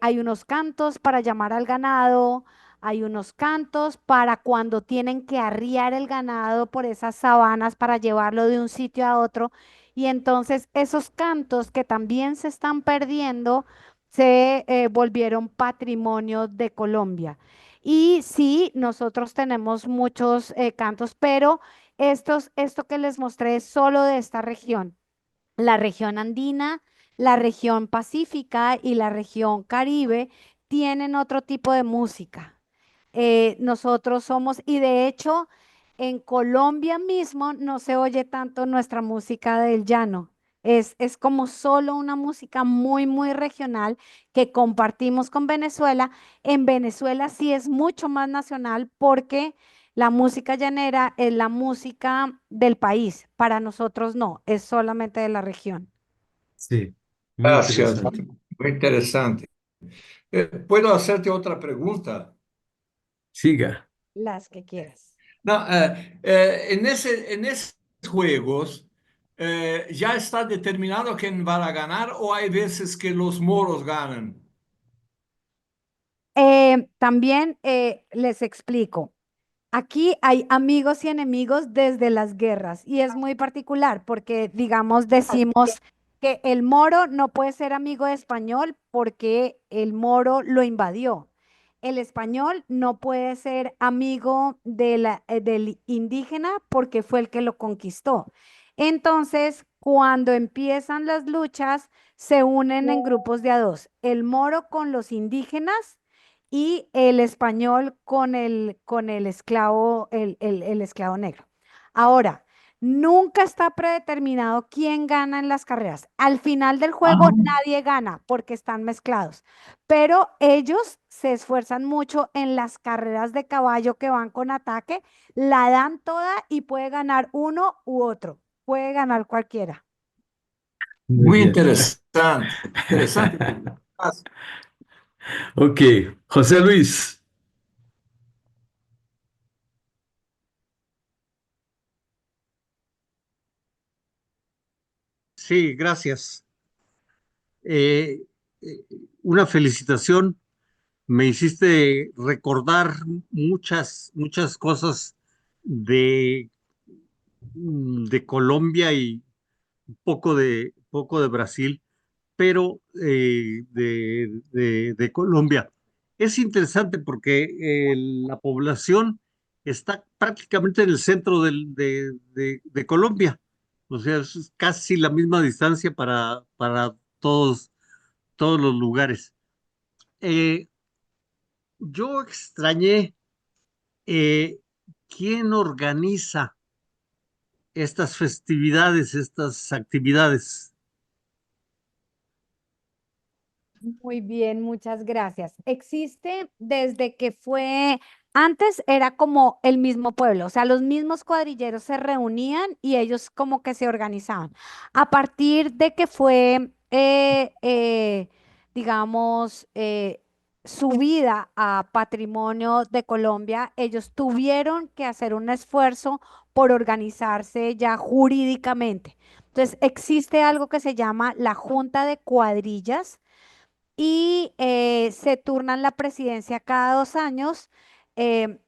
hay unos cantos para llamar al ganado. Hay unos cantos para cuando tienen que arriar el ganado por esas sabanas para llevarlo de un sitio a otro. Y entonces esos cantos que también se están perdiendo se volvieron patrimonio de Colombia. Y sí, nosotros tenemos muchos cantos, pero esto que les mostré es solo de esta región. La región andina, la región pacífica y la región caribe tienen otro tipo de música. Nosotros somos, y de hecho, en Colombia mismo no se oye tanto nuestra música del llano. Es como solo una música muy, muy regional que compartimos con Venezuela. En Venezuela sí es mucho más nacional porque la música llanera es la música del país. Para nosotros no, es solamente de la región. Sim, muito Gracias, interessante. muy interesante. ¿Puedo hacerte otra pregunta? Siga. Las que quieras. No, en esos juegos, ¿ya está determinado quién va a ganar o hay veces que los moros ganan? También les explico. Aquí hay amigos y enemigos desde las guerras y es muy particular porque, digamos, decimos que el moro no puede ser amigo de español porque el moro lo invadió. El español no puede ser amigo del indígena porque fue el que lo conquistó. Entonces, cuando empiezan las luchas, se unen en grupos de a dos, el moro con los indígenas y el español con el esclavo, el esclavo negro. Ahora, nunca está predeterminado quién gana en las carreras. Al final del juego nadie gana porque están mezclados, pero ellos se esfuerzan mucho en las carreras de caballo que van con ataque, la dan toda y puede ganar uno u otro, puede ganar cualquiera. Muy Muy bien. interesante, interesante. Ok, José Luis. Sí, gracias. Eh, eh, una felicitación. Me hiciste recordar muchas cosas de, de Colombia y poco de Brasil, pero de Colombia. Es interesante porque la población está prácticamente en el centro de Colombia. O sea, es casi la misma distancia para todos los lugares. Eh, yo extrañé quién organiza estas festividades, estas actividades. Muy bien, muchas gracias. Existe desde que fue, antes era como el mismo pueblo, o sea, los mismos cuadrilleros se reunían y ellos como que se organizaban. A partir de que fue, digamos, subida a patrimonio de Colombia, ellos tuvieron que hacer un esfuerzo por organizarse ya jurídicamente. Entonces, existe algo que se llama la Junta de Cuadrillas y se turnan la presidencia cada 2 años. Eh,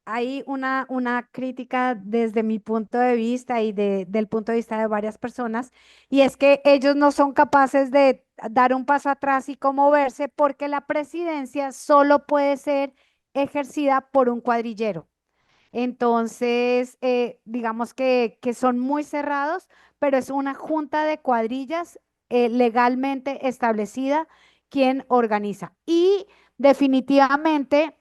hay una crítica desde mi punto de vista y del punto de vista de varias personas, y es que ellos no son capaces de dar un paso atrás y como verse porque la presidencia solo puede ser ejercida por un cuadrillero. Entonces, digamos que son muy cerrados, pero es una junta de cuadrillas legalmente establecida quien organiza. Y definitivamente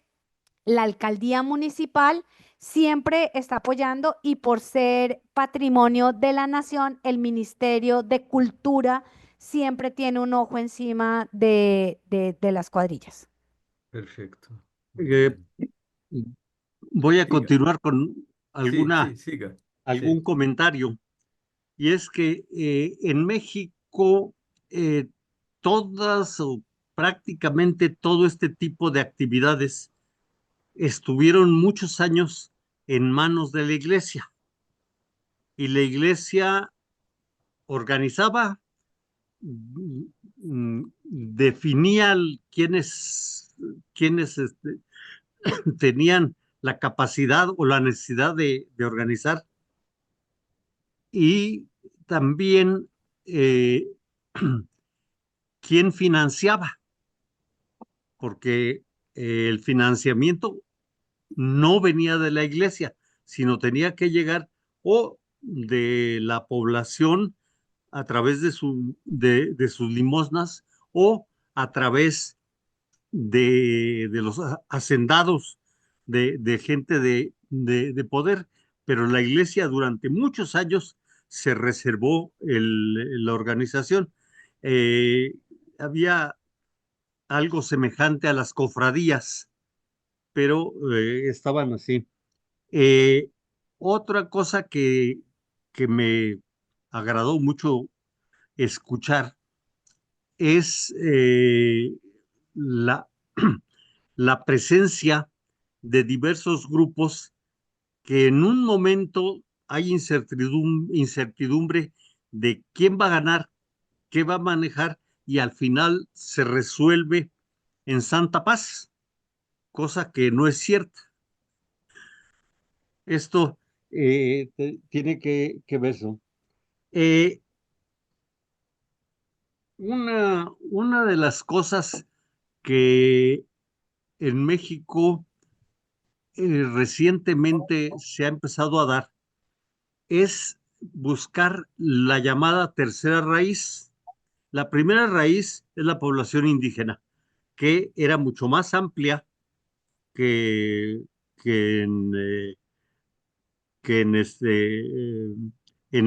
la alcaldía municipal siempre está apoyando y por ser patrimonio de la nación, el Ministerio de Cultura siempre tiene un ojo encima de las cuadrillas. Perfecto. Muy Eh, bien. voy a Siga. continuar con Sí, sí, siga. algún Sí. comentario, y es que en México eh, todas o prácticamente todo este tipo de actividades estuvieron muchos años en manos de la iglesia, y la iglesia organizaba, definía quiénes tenían la capacidad o la necesidad de organizar, y también eh, quién financiaba, porque el financiamiento no venía de la iglesia, sino tenía que llegar o de la población a través de sus limosnas, o a través de los hacendados, de gente de poder. Pero la iglesia durante muchos años se reservó la organización. Eh, había algo semejante a las cofradías, pero estaban así. Eh, otra cosa que me agradó mucho escuchar es la, la presencia de diversos grupos que en un momento hay incertidumbre de quién va a ganar, qué va a manejar, y al final se resuelve en santa paz, cosa que no es cierta. Esto tiene que verse. Eh, una de las cosas que en México recientemente se ha empezado a dar es buscar la llamada tercera raíz. La primera raíz es la población indígena, que era mucho más amplia que, que en, eh, que en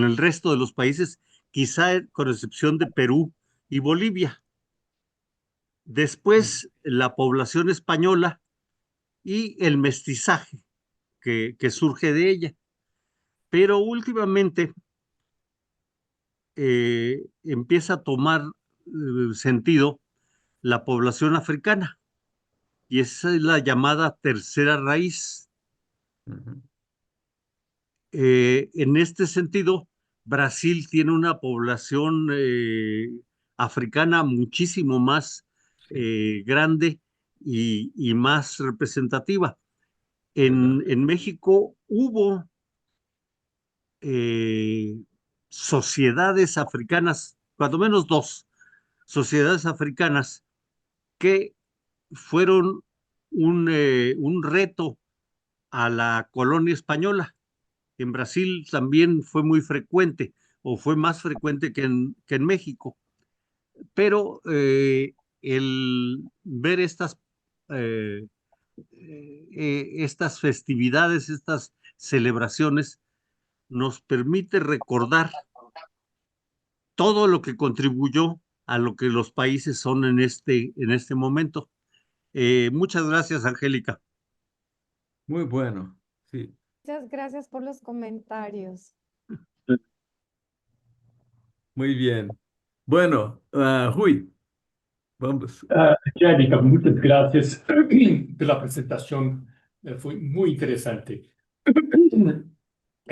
el resto de los países, quizá con excepción de Perú y Bolivia. Después, la población española y el mestizaje que surge de ella. Pero últimamente empieza a tomar sentido la población africana, y esa es la llamada tercera raíz. Ujú. En este sentido, Brasil tiene una población africana muchísimo más Sí, grande y más representativa. ¿verdad? En México hubo eh, sociedades africanas, cuando menos dos sociedades africanas, que fueron un reto a la colonia española. En Brasil también fue muy frecuente, o fue más frecuente que en México, pero el ver eh, estas festividades, estas celebraciones, nos permite recordar todo lo que contribuyó a lo que los países son en este momento. Muchas gracias, Angélica. Muy bueno. Sí, Muchas gracias por los comentarios. muy bien. Bueno, Rui, vamos. Angélica, muchas gracias por la presentación. Fue muy interesante.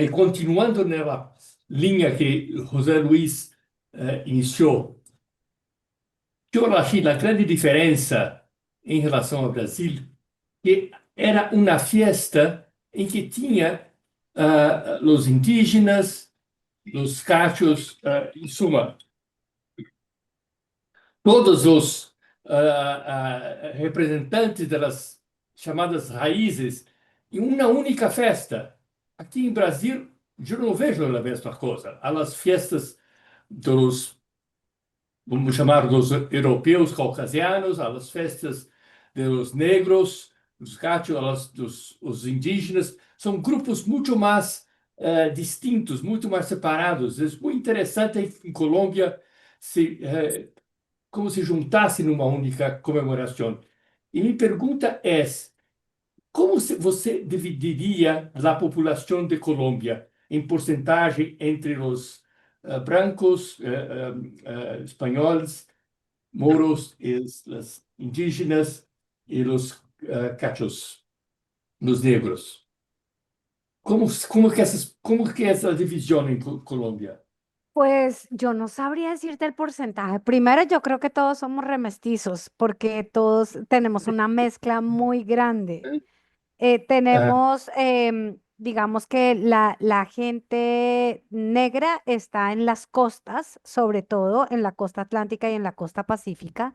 Y continuando en la línea que José Luis inició, yo achei la grande diferença em relação ao Brasil, que era uma festa em que tinha os indígenas, os cachos, em suma, todos os representantes das chamadas raízes em uma única festa. Aqui em Brasil, eu não vejo a mesma coisa. Há as festas dos, vamos chamar, dos europeus caucasianos, há as festas dos negros, dos gachos, dos indígenas. São grupos muito mais distintos, muito mais separados. É muito interessante em Colômbia se como se juntasse numa única comemoração. E minha pergunta é: como você dividiria a população de Colômbia em porcentagem entre os brancos, espanhóis, moros, os indígenas e os cachos, os negros? Como que é essa divisão em Colômbia? Pues yo no sabría decirte el porcentaje. Primero, yo creo que todos somos remestizos porque todos tenemos una mezcla muy grande. Ah, Tenemos, digamos que la gente negra está en las costas, sobre todo en la costa atlántica y en la costa pacífica.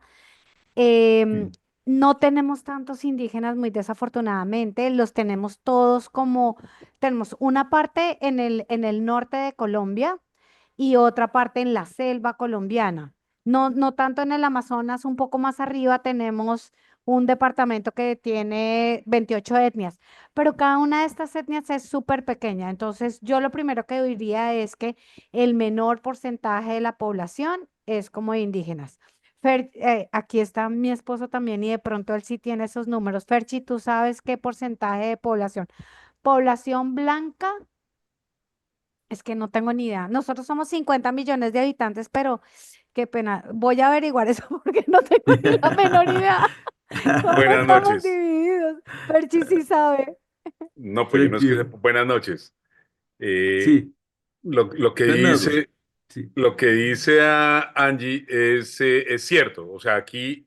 Em, no tenemos tantos indígenas, muy desafortunadamente, los tenemos todos como, tenemos una parte en el norte de Colombia y otra parte en la selva colombiana. No, no tanto en el Amazonas, un poco más arriba tenemos un departamento que tiene 28 etnias, pero cada una de estas etnias es súper pequeña. Entonces, yo lo primero que diría es que el menor porcentaje de la población es como de indígenas. Aquí está mi esposo también y de pronto él sí tiene esos números. Ferchi, ¿tú sabes qué porcentaje de población? Población blanca, es que no tengo ni idea. Nosotros somos 50 millones de habitantes, pero qué pena. Voy a averiguar eso porque no tengo ni la menor idea cómo Buenas estamos noches. divididos. Perchi sí sabe. No, pues yo no es que Tranquilo. buenas noches. Eh, Sí, lo que Fernando. dice, Sí. lo que dice a Angie es cierto. O sea, aquí,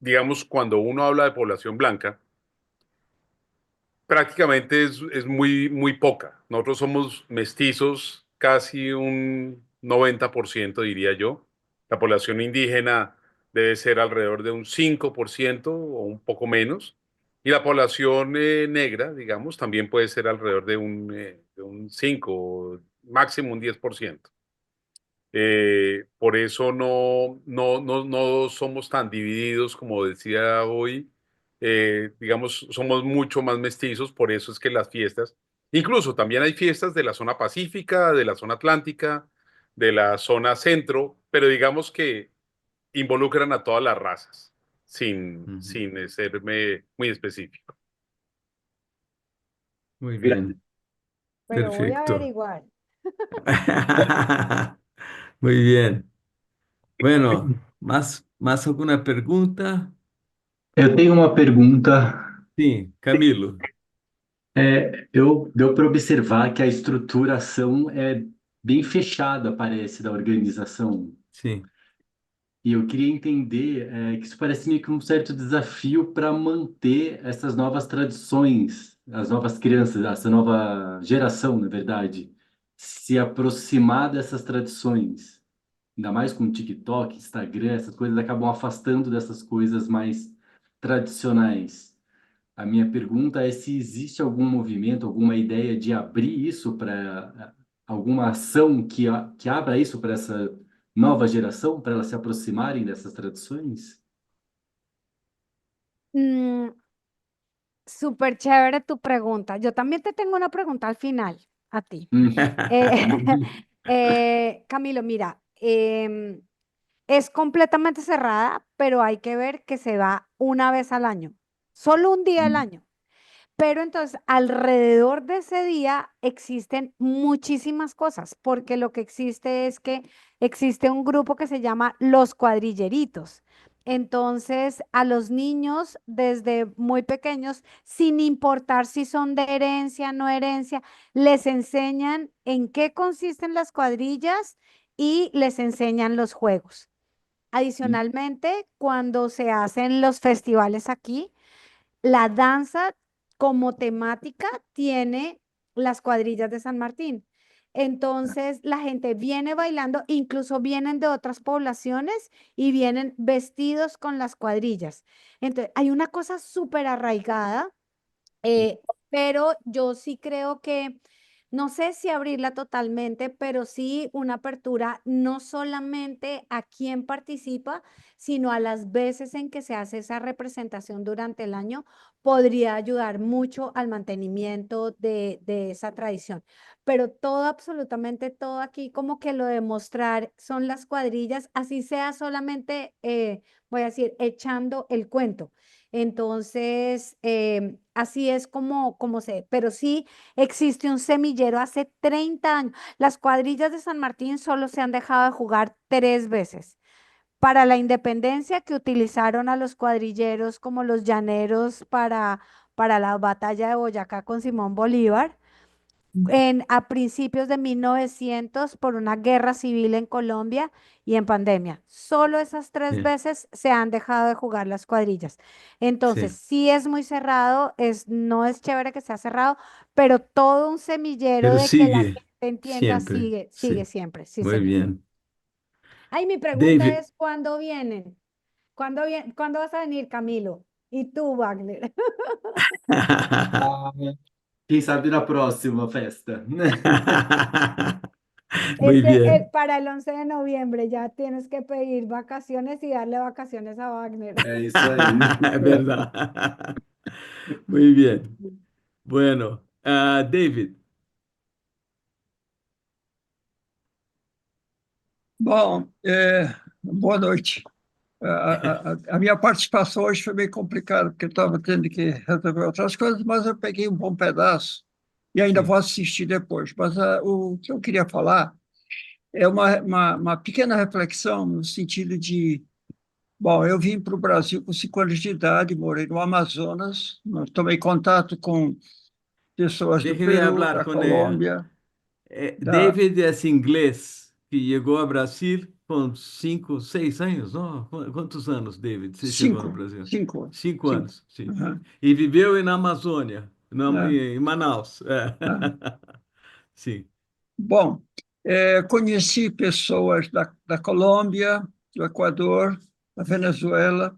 digamos, cuando uno habla de población blanca, prácticamente es muy, muy poca. Nosotros somos mestizos, casi un 90%, diría yo. La población indígena debe ser alrededor de un 5% o un poco menos. Y la población negra, digamos, también puede ser alrededor de un 5, máximo un 10%. Por eso no somos tan divididos como decía hoy. Digamos, somos mucho más mestizos, por eso es que las fiestas, incluso también hay fiestas de la zona pacífica, de la zona atlántica, de la zona centro, pero digamos que involucran a todas las razas, Ujú. sin serme muy específico. Muy bien, Pero voy a perfecto. averiguar. Muy bien. Bueno, ¿más alguna pergunta? Eu tenho uma pergunta. Sim, Camilo. Deu para observar que a estruturação é bem fechada, parece, da organização. Sim. E eu queria entender que isso parece meio que um certo desafio para manter essas novas tradições, as novas crianças, essa nova geração, na verdade, se aproximar dessas tradições. Ainda mais com TikTok, Instagram, essas coisas acabam afastando dessas coisas mais tradicionais. A minha pergunta é se existe algum movimento, alguma ideia de abrir isso para alguma ação que abra isso para essa nova geração, para elas se aproximarem dessas tradições? Mm, súper chévere tu pregunta. Yo también te tengo una pregunta al final a ti. Eh, Camilo, mira, es completamente cerrada, pero hay que ver que se va una vez al año, solo un día al año. Pero entonces, alrededor de ese día existen muchísimas cosas, porque lo que existe es que existe un grupo que se llama los cuadrilleritos. Entonces, a los niños desde muy pequeños, sin importar si son de herencia, no herencia, les enseñan en qué consisten las cuadrillas y les enseñan los juegos. Adicionalmente, cuando se hacen los festivales aquí, la danza como temática tiene las cuadrillas de San Martín. Entonces, la gente viene bailando, incluso vienen de otras poblaciones y vienen vestidos con las cuadrillas. Entonces, hay una cosa súper arraigada, eh, pero yo sí creo que, no sé si abrirla totalmente, pero sí una apertura no solamente a quien participa, sino a las veces en que se hace esa representación durante el año, podría ayudar mucho al mantenimiento de esa tradición. Pero todo, absolutamente todo aquí, como que lo de mostrar son las cuadrillas, así sea solamente, voy a decir, echando el cuento. Entonces, así es como pero sí existe un semillero hace 30 años. Las cuadrillas de San Martín solo se han dejado de jugar 3 veces. Para la independencia, que utilizaron a los cuadrilleros como los llaneros para la batalla de Boyacá con Simón Bolívar a principios de 1900 por una guerra civil en Colombia y en pandemia. Solo esas 3 veces se han dejado de jugar las cuadrillas. Entonces, Sí. sí es muy cerrado, no es chévere que sea cerrado, pero todo un semillero Pero de que la gente sigue entienda siempre. sigue Sí. siempre. Sí, Muy señor. bien. Ay, mi pregunta David. es, ¿cuándo vienen? ¿Cuándo vas a venir, Camilo? Y tú, Wagner. Ah, quem sabe na próxima festa. Muy bien. Para el 11 de noviembre ya tienes que pedir vacaciones y darle vacaciones a Wagner. É isso aí. Es verdad. Muy bien. Bueno, David. Bom, boa noite. A minha participação hoje foi meio complicada, porque eu estava tendo que resolver outras coisas, mas eu peguei um bom pedaço e ainda Sí. vou assistir depois. Mas o que eu queria falar é uma pequena reflexão no sentido de, bom, eu vim para o Brasil com 5 anos de idade, morei no Amazonas, tomei contato com pessoas do Déjeme Peru, hablar da con él. Colômbia, da... David es inglés que llegó a Brasil con 5, 6 años, ¿no? ¿Cuántos años, David, você chegou no Cinco, Brasil? cinco, 5 cinco. anos, sim. Aham, E viveu na Amazônia, é, em Manaus. é. Sim. Bom, conheci pessoas da Colômbia, do Equador, da Venezuela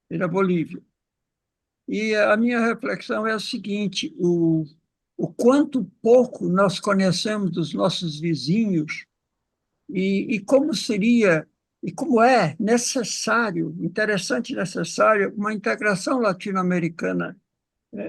e da Bolívia. E a minha reflexão é a seguinte: o quanto pouco nós conhecemos dos nossos vizinhos e como seria e como é necessário, interessante e necessário, uma integração latino-americana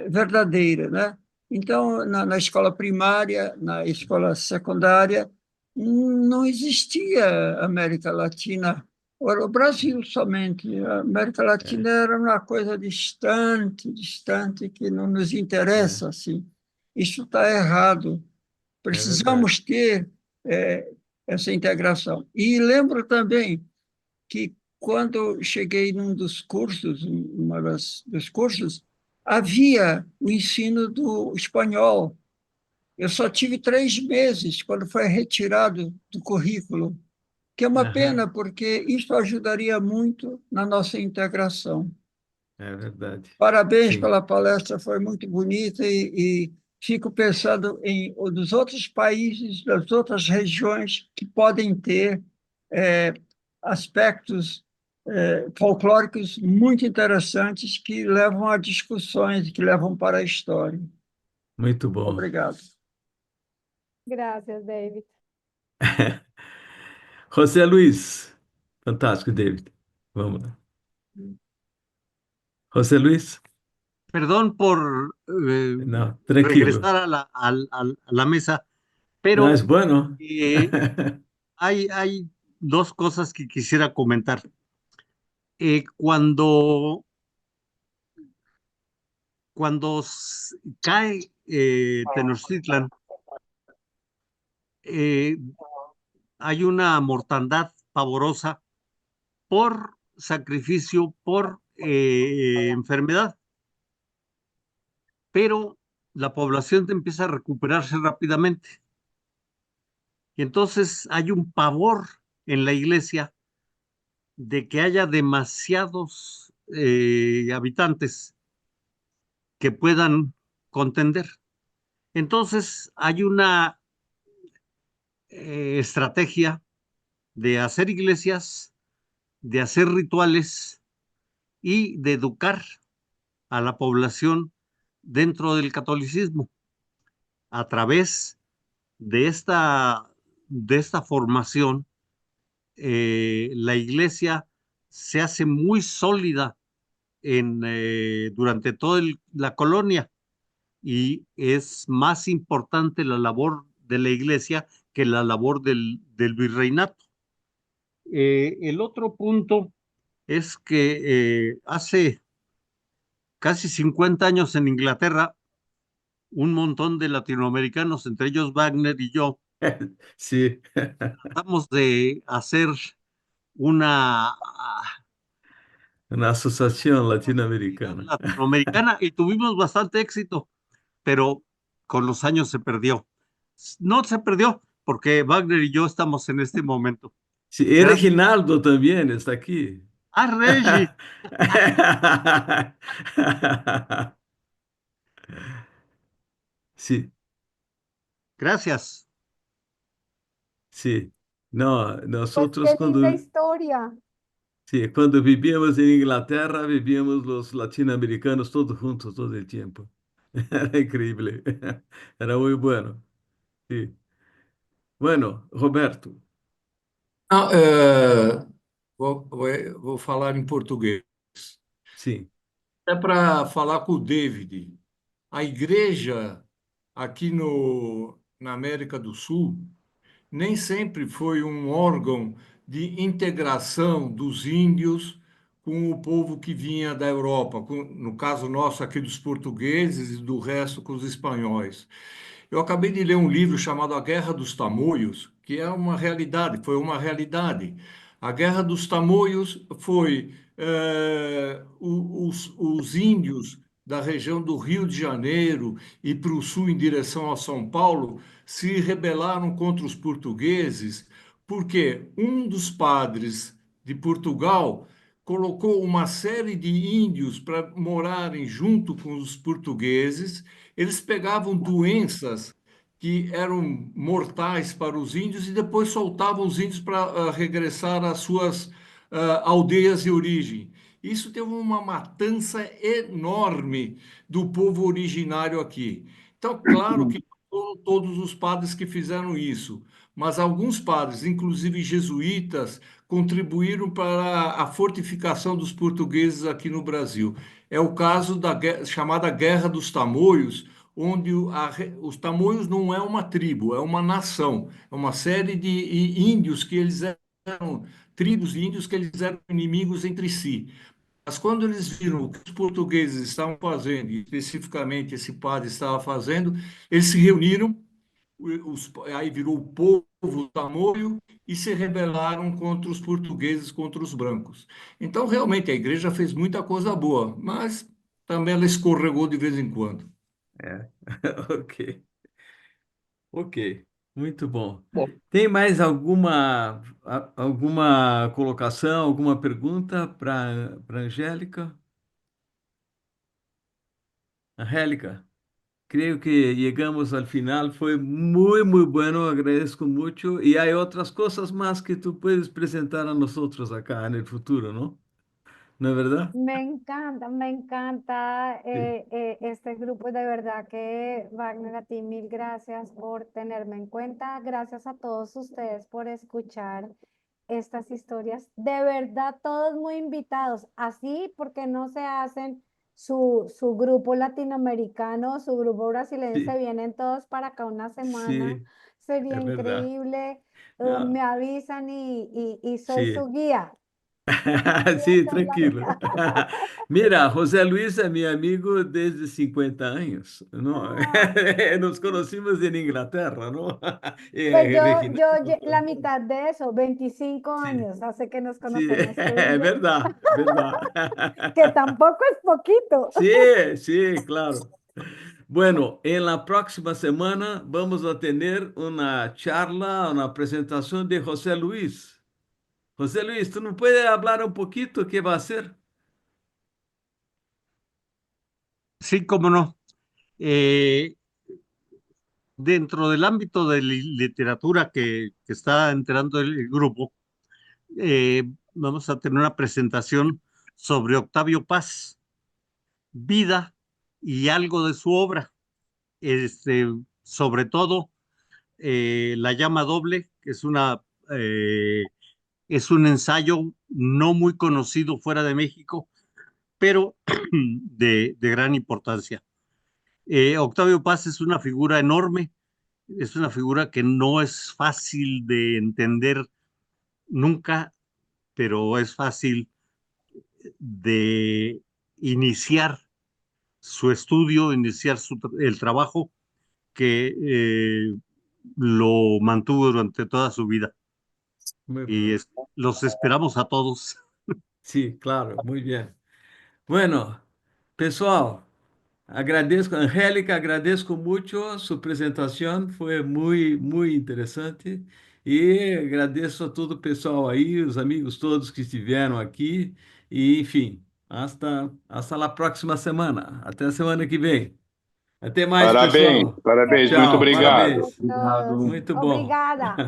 verdadeira, né? Então, na escola primária, na escola secundária, não existia América Latina, era o Brasil somente. A América Latina era uma coisa distante, distante, que não nos interessa, assim. Isso está errado. É verdade. Precisamos ter essa integração. E lembro também que quando cheguei num dos cursos, dos cursos, havia o ensino do espanhol. Eu só tive 3 meses quando foi retirado do currículo, que é uma pena, Aham, porque isso ajudaria muito na nossa integração. é verdade. Parabéns Sim. pela palestra, foi muito bonita e fico pensando dos outros países, das outras regiões que podem ter aspectos folclóricos muito interessantes que levam a discussões, que levam para a história. Muito bom. Obrigado. Gracias, David. José Luiz. Fantástico, David. Vamos lá. José Luiz? Perdón por Não, tranquilo. regresar a la mesa, Não, é pero bueno. eh, hay dos cosas que quisiera comentar. Cuando cae Tenochtitlan, eh, hay una mortandad pavorosa por sacrificio, por enfermedad, pero la población empieza a recuperarse rápidamente. Y entonces hay un pavor en la iglesia de que haya demasiados habitantes que puedan contender. Entonces hay una estrategia de hacer iglesias, de hacer rituales y de educar a la población dentro del catolicismo a través de esta formación. La iglesia se hace muy sólida durante toda la colonia y es más importante la labor de la iglesia que la labor del virreinato. El otro punto es que hace casi 50 años en Inglaterra, un montón de latinoamericanos, entre ellos Wagner y yo, Sim. tratamos de hacer una Na Associação sociedad Latino-Americana. latinoamericana y tuvimos bastante éxito, pero con los años se perdió. No se perdió porque Wagner y yo estamos en este momento. Sim, e Gracias. Reginaldo também está aqui. Ah, Regi, Sim, gracias. sim. Não, nós Pues outros qué linda quando, historia. sim, quando vivíamos em Inglaterra, vivíamos os latino-americanos todos juntos todo o tempo. Era incrível. Era muito bueno. Sim. Bueno, Roberto. Ah, vou falar em português. Sim. É para falar com o David. A igreja aqui na América do Sul nem sempre foi um órgão de integração dos índios com o povo que vinha da Europa, no caso nosso aqui dos portugueses e do resto com os espanhóis. Eu acabei de ler um livro chamado A Guerra dos Tamoios, que é uma realidade, foi uma realidade. A Guerra dos Tamoios foi os índios da região do Rio de Janeiro e para o sul em direção a São Paulo se rebelaram contra os portugueses, porque um dos padres de Portugal colocou uma série de índios para morarem junto com os portugueses. Eles pegavam doenças que eram mortais para os índios e depois soltavam os índios para regressar às suas aldeias de origem. Isso teve uma matança enorme do povo originário aqui. Então, claro que não foram todos os padres que fizeram isso, mas alguns padres, inclusive jesuítas, contribuíram para a fortificação dos portugueses aqui no Brasil. É o caso da chamada Guerra dos Tamoios, onde os tamoios não é uma tribo, é uma nação, é uma série de índios que eles eram, tribos de índios que eles eram inimigos entre si. Mas quando eles viram o que os portugueses estavam fazendo, e especificamente esse padre estava fazendo, eles se reuniram, aí virou o povo tamoio e se rebelaram contra os portugueses, contra os brancos. Então, realmente, a igreja fez muita coisa boa, mas também ela escorregou de vez em quando. É. Ok, ok. Muito bom. Bom, Tem mais alguma colocação, alguma pergunta para Angélica? Angélica, creo que llegamos al final. Fue muy, muy bueno. Agradezco mucho. Y hay otras cosas más que tú puedes presentar a nosotros acá en el futuro, ¿no? ¿No es verdad? Me encanta Sí. este grupo. De verdad que, Wagner, a ti mil gracias por tenerme en cuenta. Gracias a todos ustedes por escuchar estas historias. De verdad, todos muy invitados. Así porque no se hacen su grupo latinoamericano, su grupo brasileño, se Sí, vienen todos para acá una semana. sí, Sería es verdad. increíble. Ah, Me avisan y soy sí. su guía. Sí, Soy la tranquilo. guía. Mira, José Luis es mi amigo desde 50 años, ¿no? Ah, Nos conocimos en Inglaterra, ¿no? pues Reginaldo. la mitad de eso, 25 Sí, años, hace que nos sí, conocemos tú y es yo, verdad, verdad. que tampoco es poquito. Sí, sí, claro. Bueno, en la próxima semana vamos a tener una charla, una presentación de José Luis. José Luis, ¿tú nos puedes hablar un poquito qué va a ser? Sí, cómo no. Eh, Dentro del ámbito de literatura que está enterando el grupo, vamos a tener una presentación sobre Octavio Paz, vida y algo de su obra. Este, sobre todo, La llama doble, que es un ensayo no muy conocido fuera de México, pero de gran importancia. Octavio Paz es una figura enorme, es una figura que no es fácil de entender nunca, pero es fácil de iniciar su estudio, iniciar el trabajo que lo mantuvo durante toda su vida. Muy Y bueno. los esperamos a todos. Sí, claro, muy bien. Bueno, pessoal, agradeço, Angélica, agradeço muito sua apresentação, foi muito interessante. E agradeço a todo o pessoal aí, os amigos todos que estiveram aqui. E, enfim, hasta a próxima semana. Até a semana que vem. Até mais, Parabéns, pessoal. parabéns, muito Tchau, obrigado. Gracias parabéns. a todos. Obrigado. Muito bom. Obrigada.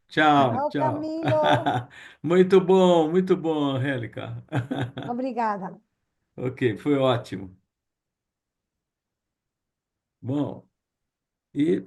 Tchau, Chao, tchau. Camilo. Muito bom, Angélica. Obrigada. Ok, foi ótimo. Bom, e